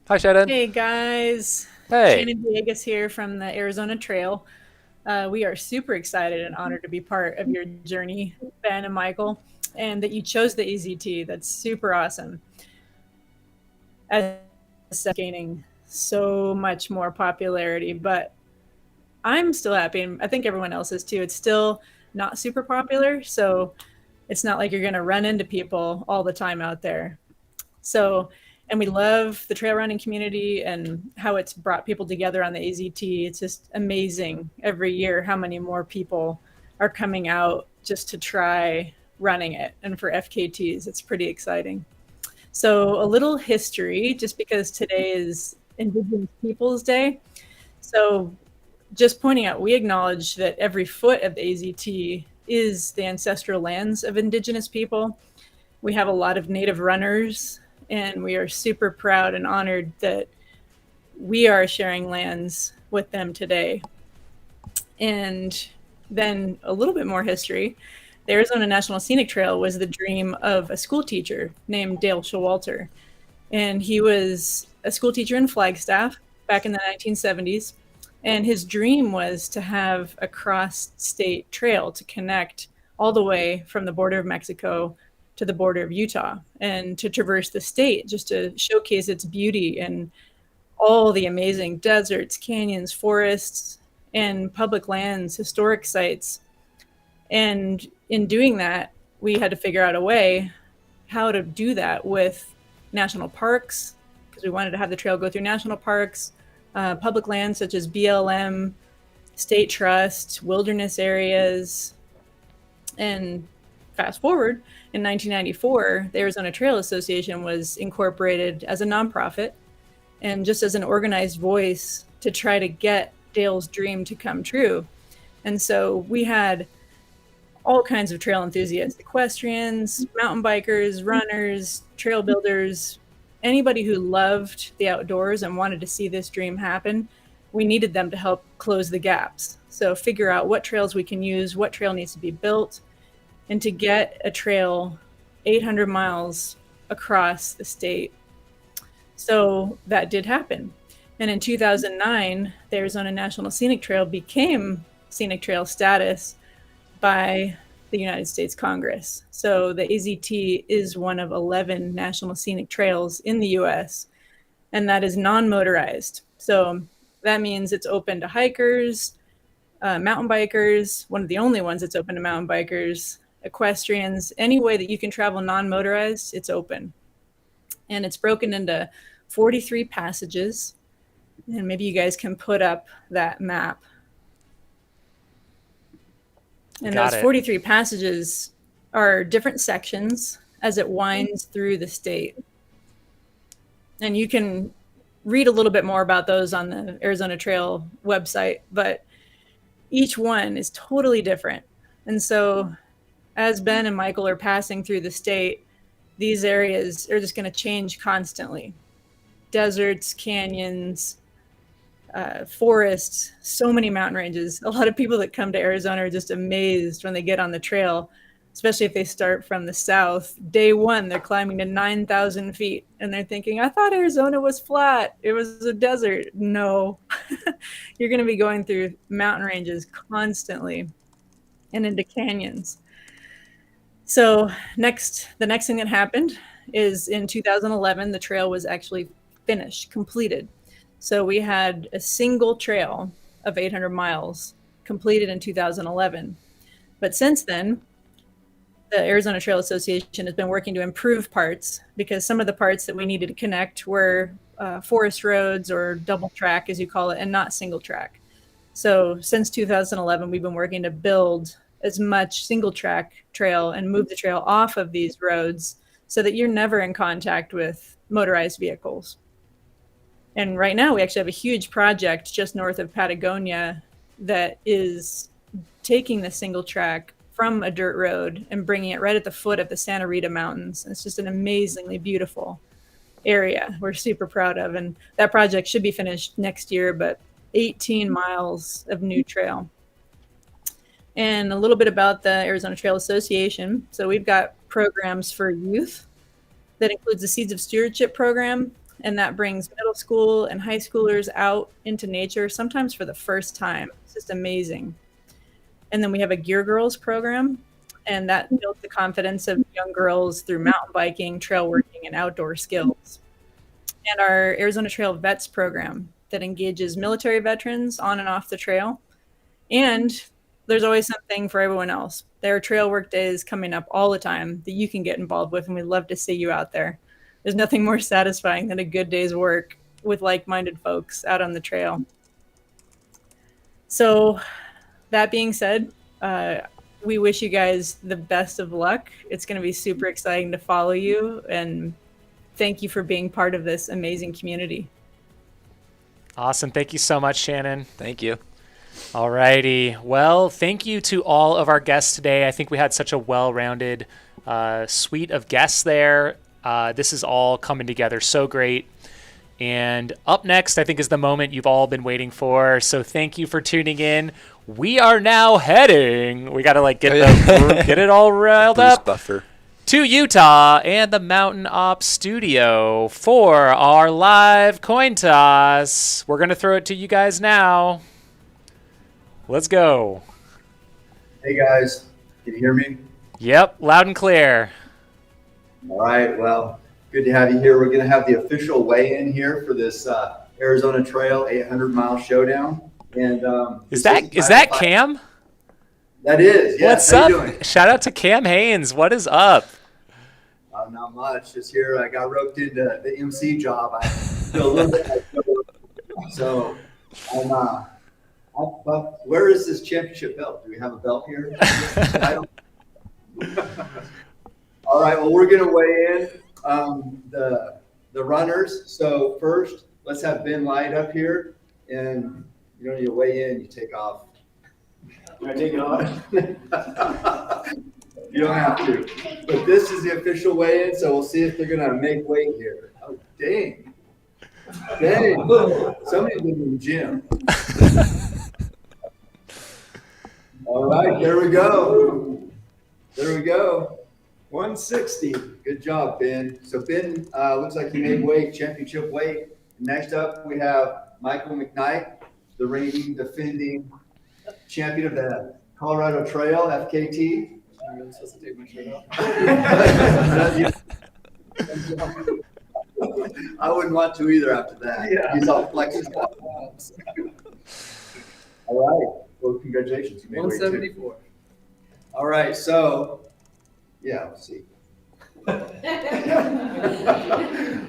Hi, Shannon. Hey, guys. Hey. Shannon Villegas here from the Arizona Trail. We are super excited and honored to be part of your journey, Ben and Michael, and that you chose the AZT. That's super awesome. As gaining so much more popularity, but I'm still happy, and I think everyone else is too. It's still not super popular, so it's not like you're going to run into people all the time out there. So, and we love the trail running community and how it's brought people together on the AZT. It's just amazing every year how many more people are coming out just to try running it. And for FKTs, it's pretty exciting. So a little history, just because today is Indigenous Peoples Day. So just pointing out, we acknowledge that every foot of the AZT is the ancestral lands of Indigenous people. We have a lot of Native runners, and we are super proud and honored that we are sharing lands with them today. And then a little bit more history. The Arizona National Scenic Trail was the dream of a school teacher named Dale Showalter. And he was a school teacher in Flagstaff back in the 1970s. And his dream was to have a cross-state trail to connect all the way from the border of Mexico to the border of Utah, and to traverse the state just to showcase its beauty and all the amazing deserts, canyons, forests, and public lands, historic sites. And in doing that, we had to figure out a way how to do that with national parks, because we wanted to have the trail go through national parks, public lands such as BLM, state trust, wilderness areas. And fast forward, in 1994, the Arizona Trail Association was incorporated as a nonprofit and just as an organized voice to try to get Dale's dream to come true. And so we had all kinds of trail enthusiasts, equestrians, mountain bikers, runners, trail builders, anybody who loved the outdoors and wanted to see this dream happen. We needed them to help close the gaps. So figure out what trails we can use, what trail needs to be built, and to get a trail 800 miles across the state. So that did happen. And in 2009, the Arizona National Scenic Trail became scenic trail status by the United States Congress. So the AZT is one of 11 national scenic trails in the US, and that is non-motorized. So that means it's open to hikers, mountain bikers, one of the only ones that's open to mountain bikers, equestrians, any way that you can travel non-motorized, it's open. And it's broken into 43 passages. And maybe you guys can put up that map. And those 43 passages are different sections as it winds through the state. And you can read a little bit more about those on the Arizona Trail website, but each one is totally different. And so as Ben and Michael are passing through the state, these areas are just going to change constantly. Deserts, canyons, forests, so many mountain ranges. A lot of people that come to Arizona are just amazed when they get on the trail especially if they start from the south. Day one, they're climbing to 9,000 feet, and they're thinking, I thought Arizona was flat. It was a desert. No, you're going to be going through mountain ranges constantly and into canyons. So the next thing that happened is in 2011, the trail was actually finished, completed. So we had a single trail of 800 miles completed in 2011. But since then, the Arizona Trail Association has been working to improve parts, because some of the parts that we needed to connect were forest roads, or double track, as you call it, and not single track. So since 2011, we've been working to build as much single track trail and move the trail off of these roads so that you're never in contact with motorized vehicles. And right now we actually have a huge project just north of Patagonia that is taking the single track from a dirt road and bringing it right at the foot of the Santa Rita Mountains. It's just an amazingly beautiful area we're super proud of. And that project should be finished next year, but 18 miles of new trail. And a little bit about the Arizona Trail Association. So we've got programs for youth that includes the Seeds of Stewardship program, and that brings middle school and high schoolers out into nature, sometimes for the first time. It's just amazing. And then we have a Gear Girls program, and that builds the confidence of young girls through mountain biking, trail working, and outdoor skills. And our Arizona Trail Vets program that engages military veterans on and off the trail. And there's always something for everyone else. There are trail work days coming up all the time that you can get involved with, and we'd love to see you out there. There's nothing more satisfying than a good day's work with like-minded folks out on the trail. So that being said, we wish you guys the best of luck. It's going to be super exciting to follow you, and thank you for being part of this amazing community. Awesome. Thank you so much, Shannon. Thank you. All righty. Well, thank you to all of our guests today. I think we had such a well-rounded suite of guests there. This is all coming together so great. And up next, I think, is the moment you've all been waiting for. So thank you for tuning in. We are now heading. We got to get it all riled Bruce up. Buffer. To Utah and the Mountain Ops studio for our live coin toss. We're going to throw it to you guys now. Let's go. Hey guys, can you hear me? Yep, loud and clear. All right, well, good to have you here. We're going to have the official weigh-in here for this Arizona Trail 800-mile showdown. And is that Cam? That is. Yeah. What's up? Shout out to Cam Haines. What is up? Not much. Just here. I got roped into the MC job. I feel a little bit like so. But where is this championship belt? Do we have a belt here? All right. Well, we're going to weigh in the runners. So first, let's have Ben Light up here, and you don't need to weigh in. You take off. Can I take it off? You don't have to. But this is the official weigh-in, so we'll see if they're going to make weight here. Oh, dang. Dang. Somebody's been in the gym. All right, there we go. There we go. 160. Good job, Ben. So Ben looks like he made weight, championship weight. Next up, we have Michael McKnight, the reigning, defending champion of the Colorado Trail FKT. I'm really supposed to take my shirt off. I wouldn't want to either after that. Yeah. He's all flexible. All right. Well, congratulations. You made 174. All right. So, yeah, we'll see.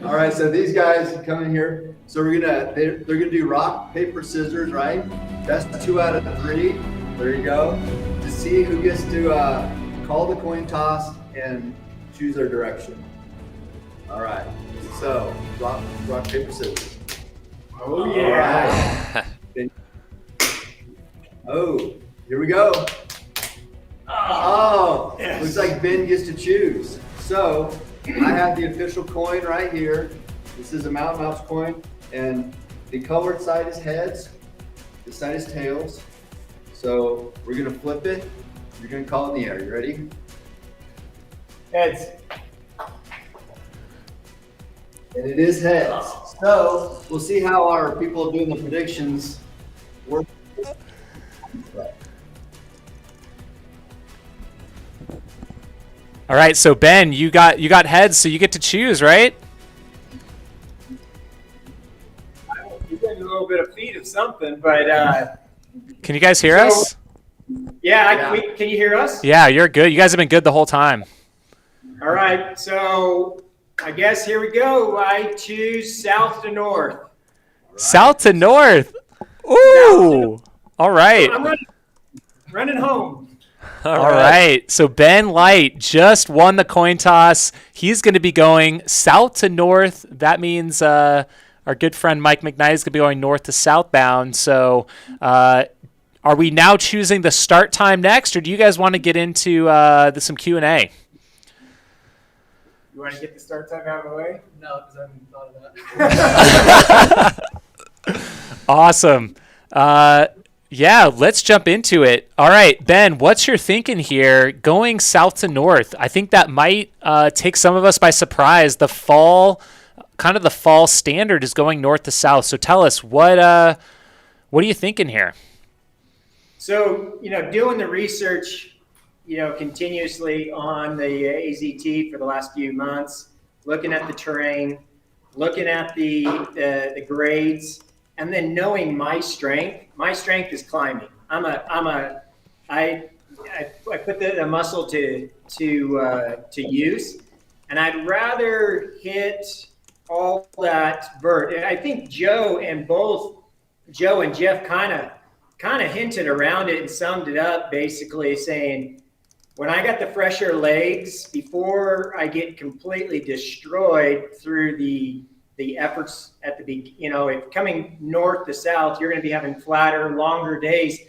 All right. So these guys come in here. So they're gonna do rock, paper, scissors, right? Best 2 out of 3. There you go. To see who gets to call the coin toss and choose their direction. All right. So rock, paper, scissors. Oh yeah. Right. Oh, here we go. Oh, yes. Looks like Ben gets to choose. So I have the official coin right here. This is a Mountain Ops coin, and the colored side is heads, this side is tails. So we're gonna flip it. You're gonna call it in the air. You ready? Heads. And it is heads. So we'll see how our people doing the predictions work. All right, so Ben, you got heads, so you get to choose, right? You're getting a little bit of feed of something, but Can you guys hear us? yeah, can you hear us? Yeah, you're good. You guys have been good the whole time. All right, so I guess here we go. I choose south to north. South to north. Ooh. All right. I'm running home. All right. So Ben Light just won the coin toss. He's going to be going south to north. That means our good friend Mike McKnight is going to be going north to southbound. So are we now choosing the start time next, or do you guys want to get into some Q&A? You want to get the start time out of the way? No, because I haven't thought of that. Awesome. Yeah, let's jump into it. All right, Ben, what's your thinking here going south to north? I think that might take some of us by surprise. The fall standard is going north to south. So tell us, what are you thinking here? So, doing the research, continuously on the AZT for the last few months, looking at the terrain, looking at the grades, and then knowing my strength. My strength is climbing. I put the muscle to use, and I'd rather hit all that vert. I think Joe and Jeff kind of hinted around it and summed it up, basically saying, when I got the fresher legs, before I get completely destroyed through the efforts at the beginning, if coming north to south, you're going to be having flatter, longer days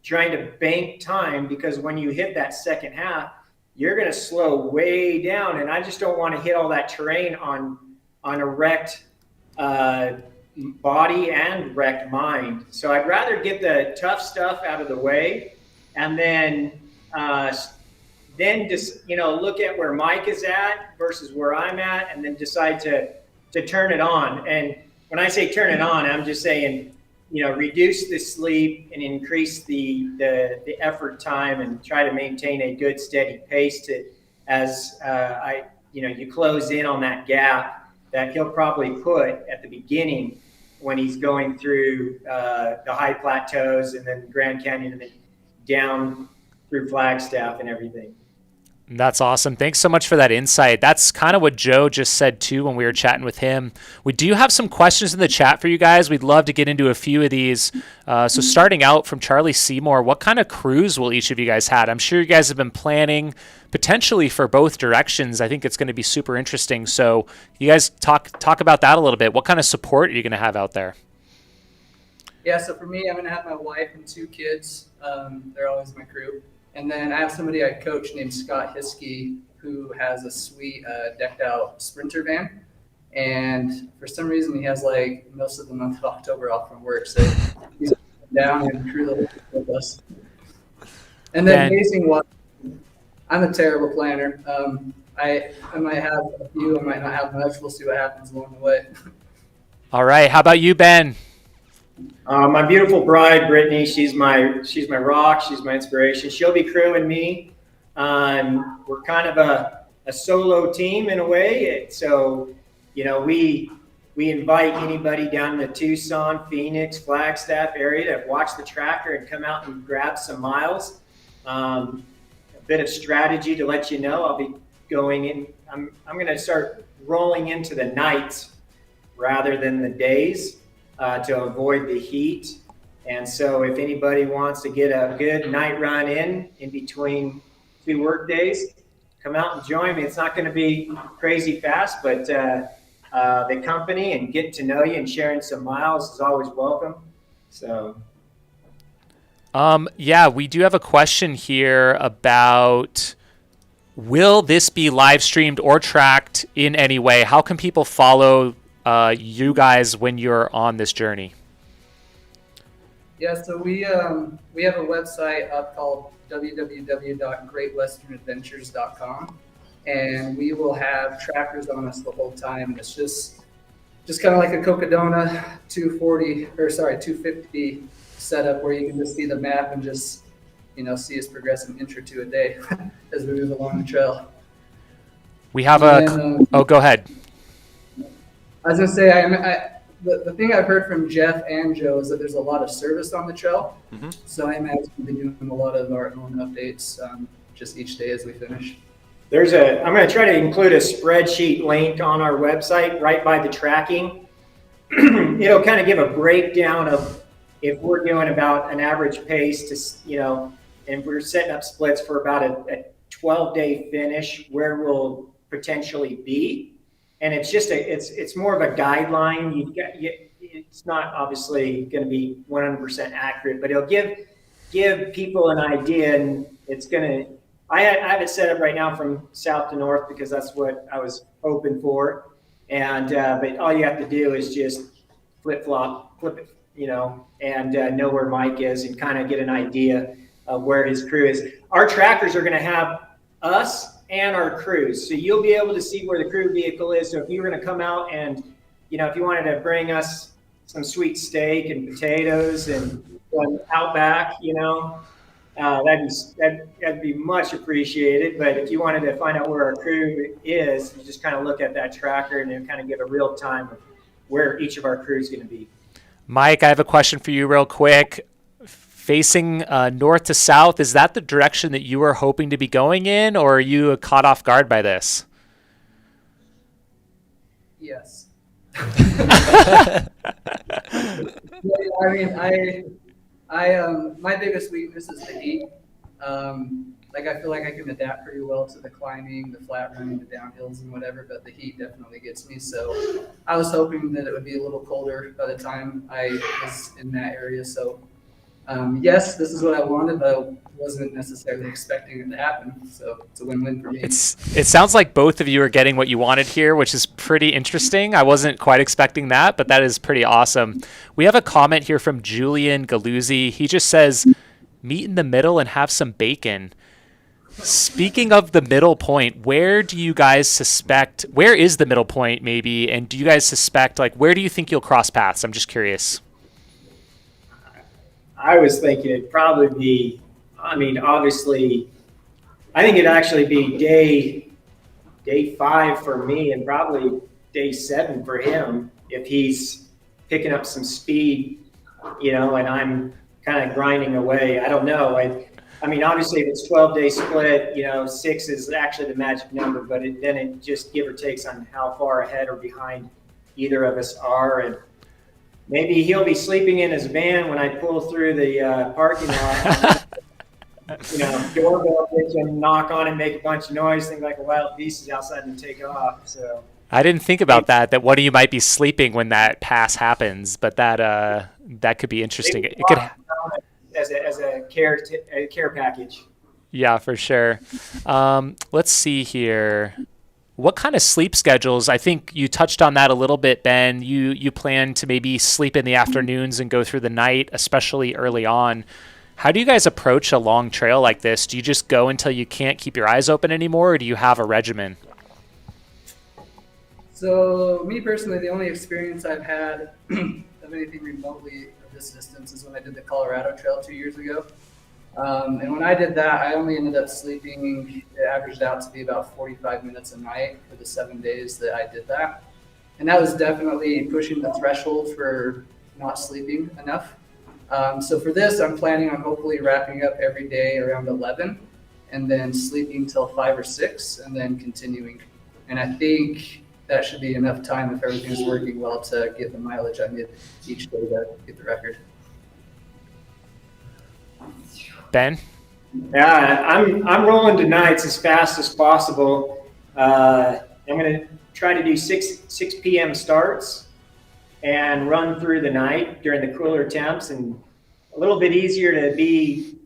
trying to bank time, because when you hit that second half, you're going to slow way down. And I just don't want to hit all that terrain on a wrecked body and wrecked mind. So I'd rather get the tough stuff out of the way, and then just look at where Mike is at versus where I'm at, and then decide to turn it on. And when I say turn it on, I'm just saying, reduce the sleep and increase the effort time, and try to maintain a good steady pace as you close in on that gap that he'll probably put at the beginning when he's going through the high plateaus and then Grand Canyon and then down through Flagstaff and everything. That's awesome. Thanks so much for that insight. That's kind of what Joe just said too when we were chatting with him. We do have some questions in the chat for you guys. We'd love to get into a few of these. So starting out from Charlie Seymour, what kind of cruise will each of you guys had? I'm sure you guys have been planning potentially for both directions. I think it's going to be super interesting. So you guys talk about that a little bit. What kind of support are you going to have out there? Yeah, so for me, I'm going to have my wife and 2 kids. They're always my crew. And then I have somebody I coach named Scott Hiskey, who has a sweet decked out Sprinter van. And for some reason, he has most of the month of October off from work. So he's down and crew the with us. And then pacing wise, I'm a terrible planner. I might have a few, I might not have much. We'll see what happens along the way. All right. How about you, Ben? My beautiful bride, Brittany, she's my rock. She's my inspiration. She'll be crewing me. We're kind of a solo team in a way. So, we invite anybody down in the Tucson, Phoenix, Flagstaff area to watch the tracker and come out and grab some miles. A bit of strategy to let you know. I'll be going in. I'm going to start rolling into the nights rather than the days. To avoid the heat. And so if anybody wants to get a good night run in between 2 work days, come out and join me. It's not going to be crazy fast, but the company and getting to know you and sharing some miles is always welcome. So. Yeah, we do have a question here about, will this be live streamed or tracked in any way? How can people follow you guys when you're on this journey? Yeah, so we have a website up called www.greatwesternadventures.com, and we will have trackers on us the whole time. It's just kind of like a Cocodona 250 setup where you can just see the map and just, see us progress an inch or two a day as we move along the trail. We have go ahead. I was going to say, the thing I've heard from Jeff and Joe is that there's a lot of service on the trail. Mm-hmm. So I imagine we'll be doing a lot of our own updates just each day as we finish. I'm going to try to include a spreadsheet link on our website right by the tracking. It'll kind of give a breakdown of if we're doing about an average pace to, and we're setting up splits for about a 12-day finish, where we'll potentially be. And it's just it's more of a guideline. It's not obviously going to be 100% accurate, but it'll give people an idea, and it's going to. I have it set up right now from south to north because that's what I was hoping for. And but all you have to do is just flip it, and know where Mike is and kind of get an idea of where his crew is. Our trackers are going to have us and our crews, so you'll be able to see where the crew vehicle is. So if you were going to come out and, if you wanted to bring us some sweet steak and potatoes and out back, that'd be much appreciated. But if you wanted to find out where our crew is, you just kind of look at that tracker and then kind of give a real time of where each of our crew is going to be. Mike, I have a question for you real quick. Facing north to south, is that the direction that you were hoping to be going in, or are you caught off guard by this? Yes. I mean, my biggest weakness is the heat. I feel like I can adapt pretty well to the climbing, the flat running, the downhills and whatever, but the heat definitely gets me. So I was hoping that it would be a little colder by the time I was in that area. So yes, this is what I wanted, but I wasn't necessarily expecting it to happen. So it's a win-win for me. It sounds like both of you are getting what you wanted here, which is pretty interesting. I wasn't quite expecting that, but that is pretty awesome. We have a comment here from Julian Galuzzi. He just says, meet in the middle and have some bacon. Speaking of the middle point, where is the middle point maybe? And do you guys suspect, where do you think you'll cross paths? I'm just curious. I was thinking it'd probably be, obviously, I think it'd actually be day 5 for me and probably day 7 for him if he's picking up some speed, and I'm kind of grinding away. I don't know. Obviously, if it's 12-day split, 6 is actually the magic number, but then it just give or takes on how far ahead or behind either of us are. And maybe he'll be sleeping in his van when I pull through the parking lot. Doorbell hits and knock on and make a bunch of noise, think like a wild beast is outside and take off. So I didn't think about that one of you might be sleeping when that pass happens, but that could be interesting. It could as a care package. Yeah, for sure. Let's see here. What kind of sleep schedules? I think you touched on that a little bit, Ben. You plan to maybe sleep in the afternoons and go through the night, especially early on. How do you guys approach a long trail like this? Do you just go until you can't keep your eyes open anymore, or do you have a regimen? So me personally, the only experience I've had of anything remotely of this distance is when I did the Colorado Trail 2 years ago. And when I did that, I only ended up sleeping, it averaged out to be about 45 minutes a night for the 7 days that I did that. And that was definitely pushing the threshold for not sleeping enough. So for this, I'm planning on hopefully wrapping up every day around 11 and then sleeping till 5 or 6 and then continuing. And I think that should be enough time if everything's working well to get the mileage I need each day to get the record. Ben? Yeah, I'm rolling to nights as fast as possible. I'm going to try to do 6 p.m. starts and run through the night during the cooler temps, and a little bit easier to be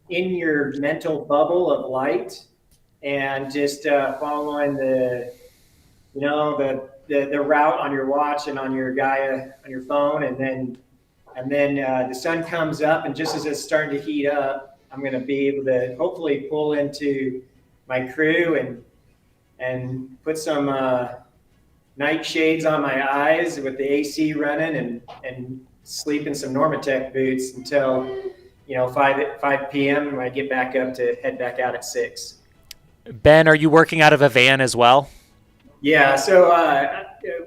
in your mental bubble of light and just following the route on your watch and on your Gaia on your phone, and then the sun comes up, and just as it's starting to heat up, I'm going to be able to hopefully pull into my crew and put some night shades on my eyes with the AC running and sleep in some Normatec boots until 5 p.m. when I get back up to head back out at 6. Ben, are you working out of a van as well? Yeah, so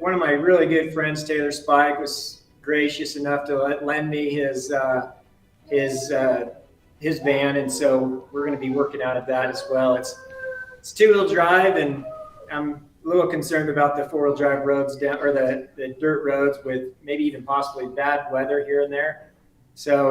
one of my really good friends, Taylor Spike, was gracious enough to lend me his van, and so we're going to be working out of that as well. It's 2-wheel drive, and I'm a little concerned about the 4-wheel drive roads down, or the dirt roads with maybe even possibly bad weather here and there. So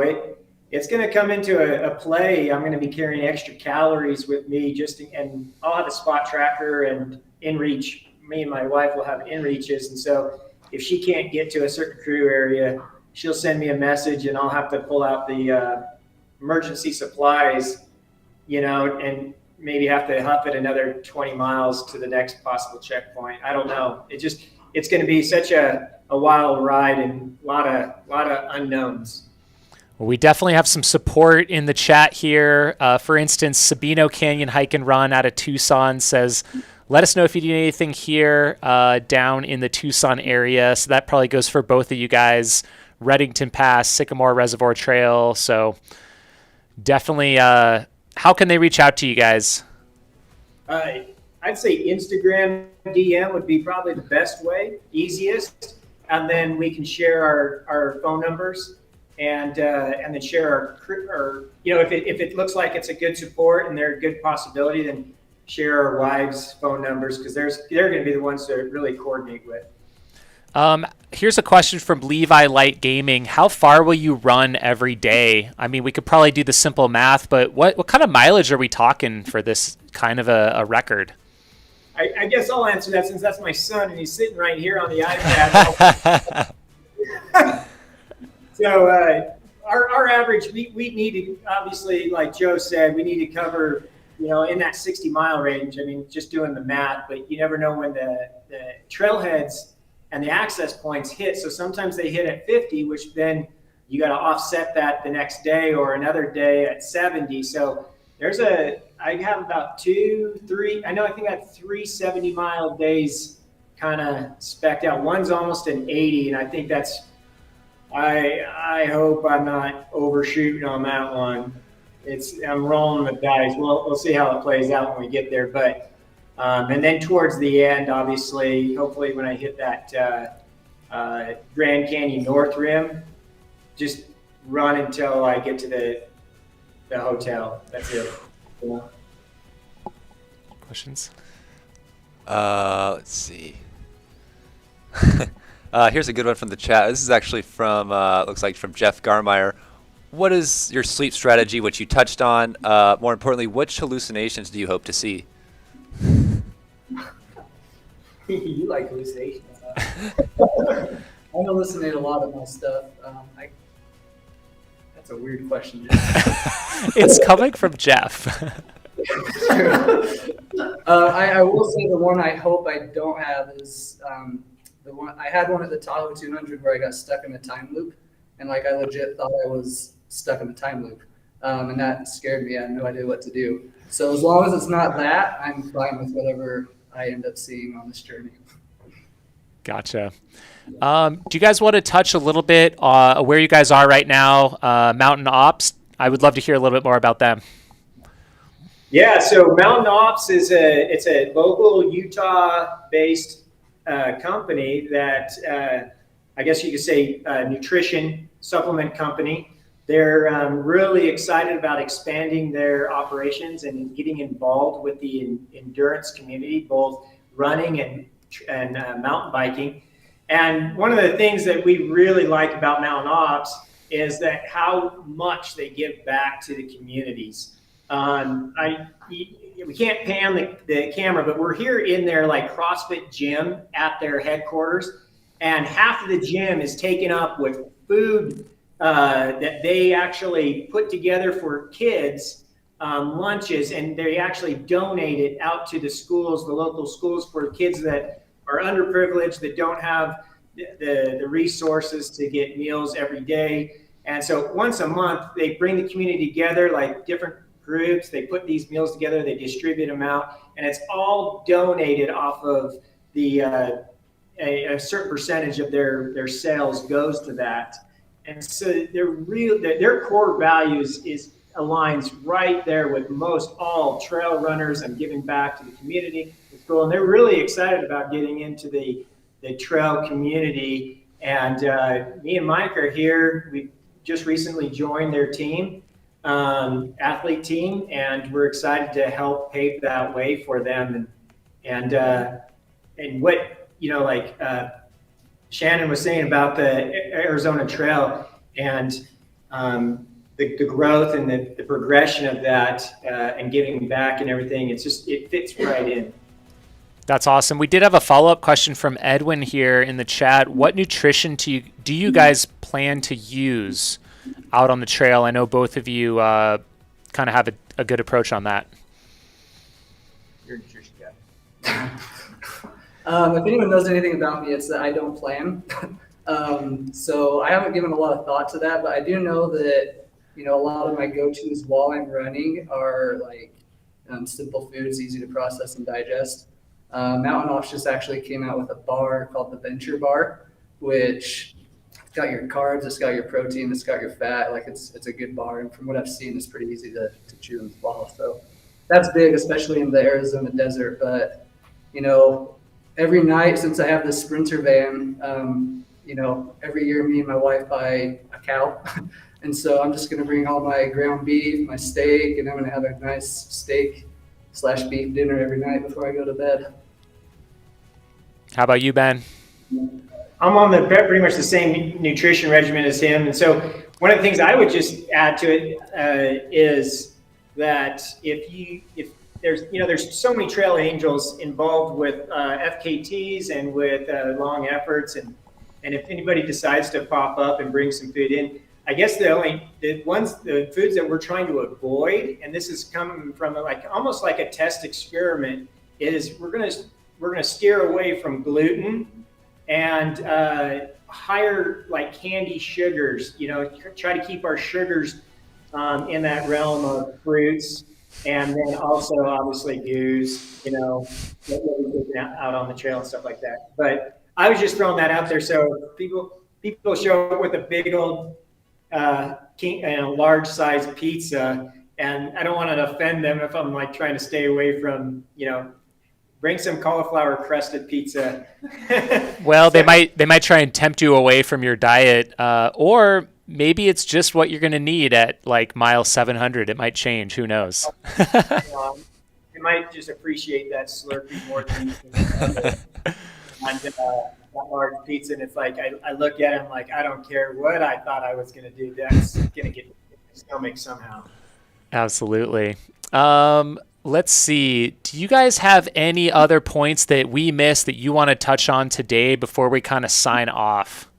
it's going to come into a play. I'm going to be carrying extra calories with me and I'll have a spot tracker and InReach. Me and my wife will have InReaches, and so if she can't get to a certain crew area, she'll send me a message, and I'll have to pull out the emergency supplies, and maybe have to huff it another 20 miles to the next possible checkpoint. I don't know. It's going to be such a wild ride and a lot of unknowns. Well, we definitely have some support in the chat here. For instance, Sabino Canyon Hike and Run out of Tucson says, let us know if you do anything here down in the Tucson area. So that probably goes for both of you guys. Reddington Pass, Sycamore Reservoir Trail. So definitely, how can they reach out to you guys? I'd say Instagram DM would be probably the best way, easiest. And then we can share our phone numbers and then share our if it looks like it's a good support and they're a good possibility, then share our wives' phone numbers, because they're going to be the ones to really coordinate with. Here's a question from Levi Light Gaming. How far will you run every day? I mean, we could probably do the simple math, but what kind of mileage are we talking for this kind of a record? I guess I'll answer that, since that's my son and he's sitting right here on the iPad. So our average, we need to, obviously, like Joe said, we need to cover, in that 60-mile range. I mean, just doing the math, but you never know when the trailheads and the access points hit. So sometimes they hit at 50, which then you got to offset that the next day or another day at 70. So I have about 2, 3, I think I have 3 70-mile days kind of specced out. One's almost an 80, and I think I hope I'm not overshooting on that one. I'm rolling the dice. We'll see how it plays out when we get there. But and then towards the end, obviously, hopefully when I hit that Grand Canyon North Rim, just run until I get to the hotel. That's it. Questions? Let's see. Here's a good one from the chat. This is actually from, looks like from Jeff Garmire. What is your sleep strategy, which you touched on? More importantly, which hallucinations do you hope to see? You like hallucinations. I hallucinate a lot of my stuff. That's a weird question. It's coming from Jeff. I will say the one I hope I don't have is the one I had one at the Tahoe 200 where I got stuck in a time loop, and I legit thought I was stuck in a time loop, and that scared me. I had no idea what to do. So as long as it's not that, I'm fine with whatever I end up seeing on this journey. Gotcha. Do you guys want to touch a little bit where you guys are right now? Mountain Ops. I would love to hear a little bit more about them. Yeah, so Mountain Ops is a local Utah-based company that I guess you could say nutrition supplement company. They're really excited about expanding their operations and getting involved with the endurance community, both running and mountain biking. And one of the things that we really like about Mountain Ops is that how much they give back to the communities. We can't pan the camera, but we're here in their CrossFit gym at their headquarters, and half of the gym is taken up with food that they actually put together for kids, lunches, and they actually donate it out to the schools, the local schools, for kids that are underprivileged, that don't have the resources to get meals every day. And so once a month, they bring the community together, like different groups. They put these meals together, they distribute them out, and it's all donated off of the a certain percentage of their sales goes to that. And so their core values aligns right there with most all trail runners and giving back to the community. It's cool, and they're really excited about getting into the trail community. And me and Mike are here. We just recently joined their team, athlete team, and we're excited to help pave that way for them. And what Shannon was saying about the Arizona Trail and the growth and the progression of that and giving back and everything, it fits right in. That's awesome. We did have a follow-up question from Edwin here in the chat. What nutrition do you guys plan to use out on the trail? I know both of you kind of have a good approach on that. You're a nutrition guy. If anyone knows anything about me, it's that I don't plan. So I haven't given a lot of thought to that, but I do know that, a lot of my go-tos while I'm running are like simple foods, easy to process and digest. Mountain Ops just actually came out with a bar called the Venture Bar, which it's got your carbs, it's got your protein, it's got your fat. Like it's a good bar, and from what I've seen, it's pretty easy to chew and swallow. So that's big, especially in the Arizona desert. But every night since I have this Sprinter van, every year me and my wife buy a cow. And so I'm just going to bring all my ground beef, my steak, and I'm going to have a nice steak/beef dinner every night before I go to bed. How about you, Ben? I'm on pretty much the same nutrition regimen as him. And so one of the things I would just add to it is that if there's so many trail angels involved with FKTs and with long efforts, and if anybody decides to pop up and bring some food in, I guess the foods that we're trying to avoid, and this is coming from almost like a test experiment, is we're gonna steer away from gluten and higher like candy sugars. Try to keep our sugars in that realm of fruits. And then also, obviously, goose, what we're taking out on the trail and stuff like that. But I was just throwing that out there so people show up with a big old, large size pizza, and I don't want to offend them if I'm like trying to stay away from, bring some cauliflower crusted pizza. Well, they might try and tempt you away from your diet, or maybe it's just what you're going to need at like mile 700. It might change. Who knows? They might just appreciate that Slurpee more than anything. And that large pizza, and it's like I look at it, I'm like, I don't care what I thought I was going to do. That's going to get in my stomach somehow. Absolutely. Let's see. Do you guys have any other points that we missed that you want to touch on today before we kind of sign off?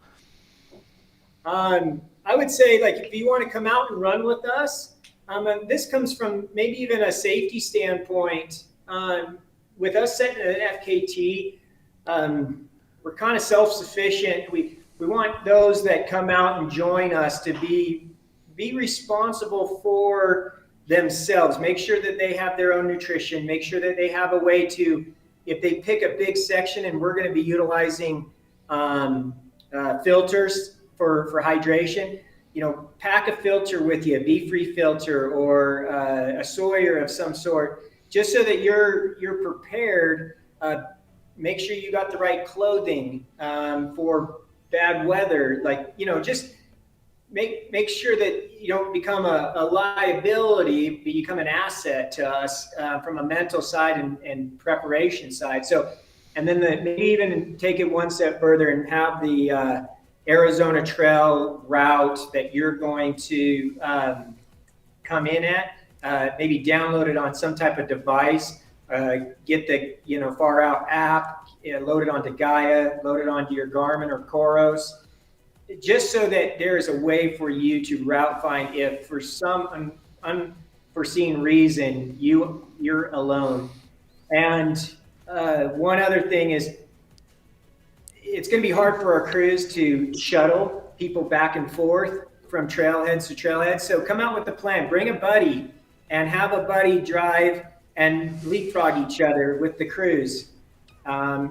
I would say, if you want to come out and run with us, and this comes from maybe even a safety standpoint. With us setting an FKT, we're kind of self-sufficient. We want those that come out and join us to be responsible for themselves. Make sure that they have their own nutrition. Make sure that they have a way to, if they pick a big section and we're going to be utilizing filters for hydration, pack a filter with you, a Be-Free filter or a Sawyer of some sort, just so that you're prepared. Make sure you got the right clothing for bad weather. Just make sure that you don't become a liability, but you become an asset to us from a mental side and preparation side. So, and then maybe even take it one step further and have the Arizona Trail route that you're going to come in at, maybe download it on some type of device, get the Far Out app, load it onto Gaia, load it onto your Garmin or Coros, just so that there is a way for you to route find if for some unforeseen reason you're alone. And one other thing is, it's going to be hard for our crews to shuttle people back and forth from trailheads to trailheads. So come out with a plan, bring a buddy, and have a buddy drive and leapfrog each other with the crews.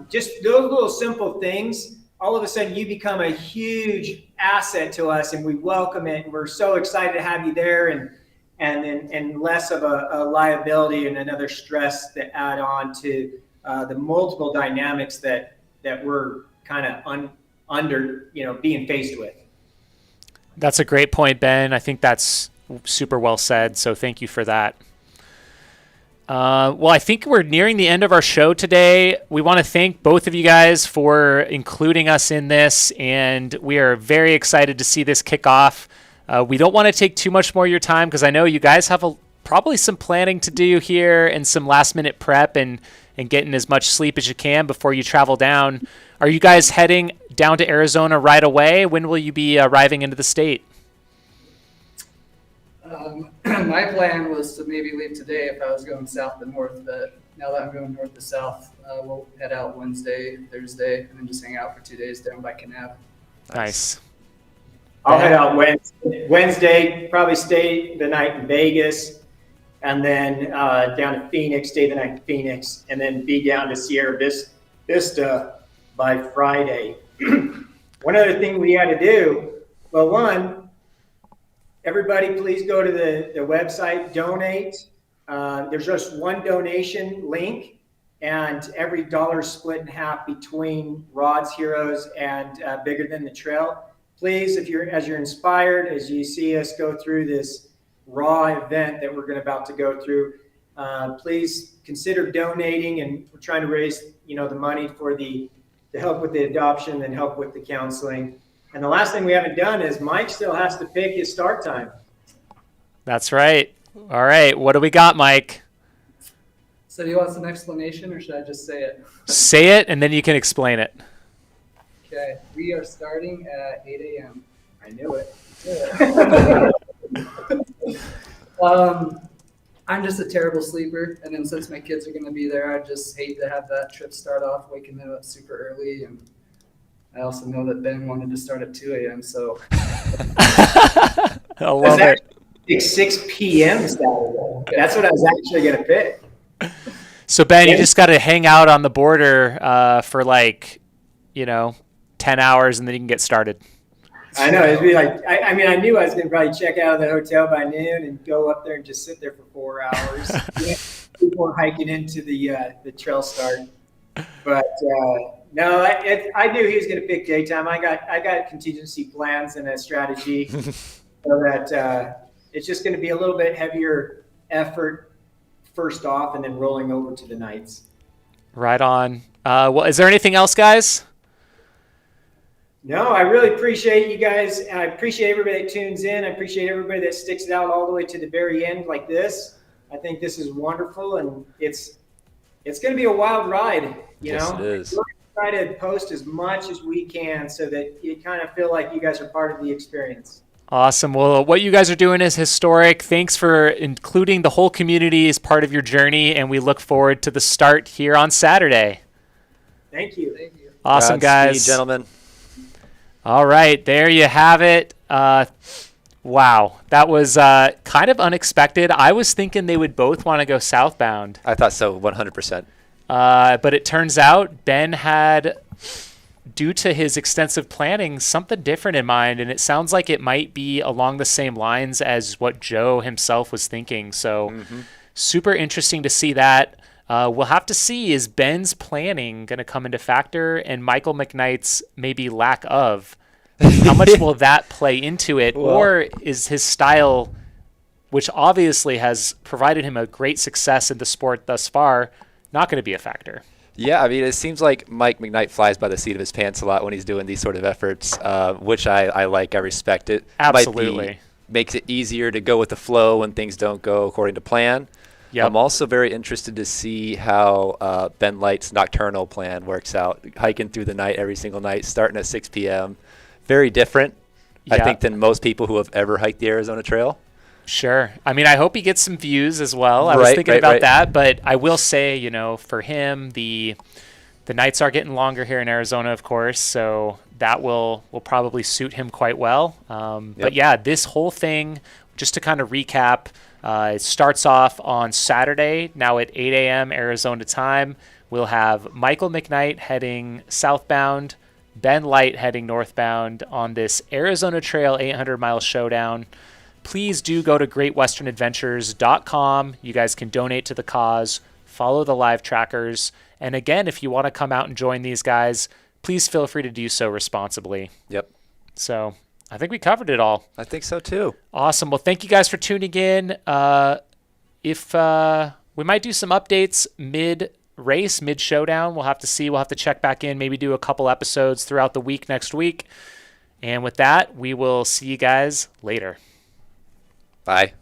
Just those little simple things, all of a sudden you become a huge asset to us, and we welcome it. And we're so excited to have you there, and less of a liability and another stress to add on to the multiple dynamics that we're kind of under, being faced with. That's a great point, Ben. I think that's super well said. So thank you for that. Well, I think we're nearing the end of our show today. We want to thank both of you guys for including us in this, and we are very excited to see this kick off. We don't want to take too much more of your time because I know you guys have probably some planning to do here and some last-minute prep and getting as much sleep as you can before you travel down. Are you guys heading down to Arizona right away? When will you be arriving into the state? My plan was to maybe leave today if I was going south to north, but now that I'm going north to south, we'll head out Wednesday, Thursday, and then just hang out for 2 days down by Kanab. Nice. I'll head out Wednesday, probably stay the night in Vegas, and then down to Phoenix, stay the night in Phoenix, and then be down to Sierra Vista by Friday. One other thing we had to do, well, one, everybody please go to the website, donate. There's just one donation link, and every dollar is split in half between Rods, Heroes, and Bigger Than the Trail. Please, as you're inspired, as you see us go through this raw event that we're about to go through, please consider donating, and we're trying to raise, the money for the help with the adoption and help with the counseling. And the last thing we haven't done is Mike still has to pick his start time. That's right. All right. What do we got, Mike? So do you want some explanation, or should I just say it? Say it, and then you can explain it. Okay. We are starting at 8 a.m. I knew it. I'm just a terrible sleeper, and then since my kids are going to be there, I just hate to have that trip start off waking them up super early. And I also know that Ben wanted to start at 2 a.m., so. I love it. It's 6 p.m. Saturday. That's what I was actually going to pick. So, Ben, you just got to hang out on the border for 10 hours, and then you can get started. I know. It'd be like, I knew I was going to probably check out of the hotel by noon and go up there and just sit there for 4 hours before hiking into the trail start. But no, I knew he was going to pick daytime. I got contingency plans and a strategy so that it's just going to be a little bit heavier effort first off, and then rolling over to the nights. Right on. Well, is there anything else, guys? No, I really appreciate you guys. I appreciate everybody that tunes in. I appreciate everybody that sticks it out all the way to the very end like this. I think this is wonderful, and it's going to be a wild ride. Yes, it is. We're going to try to post as much as we can so that you kind of feel like you guys are part of the experience. Awesome. Well, what you guys are doing is historic. Thanks for including the whole community as part of your journey, and we look forward to the start here on Saturday. Thank you. Thank you. Awesome, guys. Gentlemen. All right, there you have it. Wow, that was kind of unexpected. I was thinking they would both want to go southbound. I thought so, 100%. But it turns out Ben had, due to his extensive planning, something different in mind, and it sounds like it might be along the same lines as what Joe himself was thinking. So super interesting to see that. We'll have to see, is Ben's planning going to come into factor, and Michael McKnight's maybe lack of? How much will that play into it? Well, or is his style, which obviously has provided him a great success in the sport thus far, not going to be a factor? Yeah, I mean, it seems like Mike McKnight flies by the seat of his pants a lot when he's doing these sort of efforts, which I like. I respect it. Absolutely. Makes it easier to go with the flow when things don't go according to plan. Yep. I'm also very interested to see how Ben Light's nocturnal plan works out, hiking through the night every single night, starting at 6 p.m. Very different, I think, than most people who have ever hiked the Arizona Trail. Sure. I mean, I hope he gets some views as well. I was thinking about that, but I will say, for him, the nights are getting longer here in Arizona, of course, so that will probably suit him quite well. But yeah, this whole thing, just to kind of recap, It starts off on Saturday, now at 8 a.m. Arizona time. We'll have Michael McKnight heading southbound, Ben Light heading northbound on this Arizona Trail 800-mile showdown. Please do go to greatwesternadventures.com. You guys can donate to the cause, follow the live trackers, and again, if you want to come out and join these guys, please feel free to do so responsibly. Yep. So I think we covered it all. I think so too. Awesome. Well, thank you guys for tuning in. If we might do some updates mid-race, mid-showdown. We'll have to see. We'll have to check back in, maybe do a couple episodes throughout the week next week. And with that, we will see you guys later. Bye.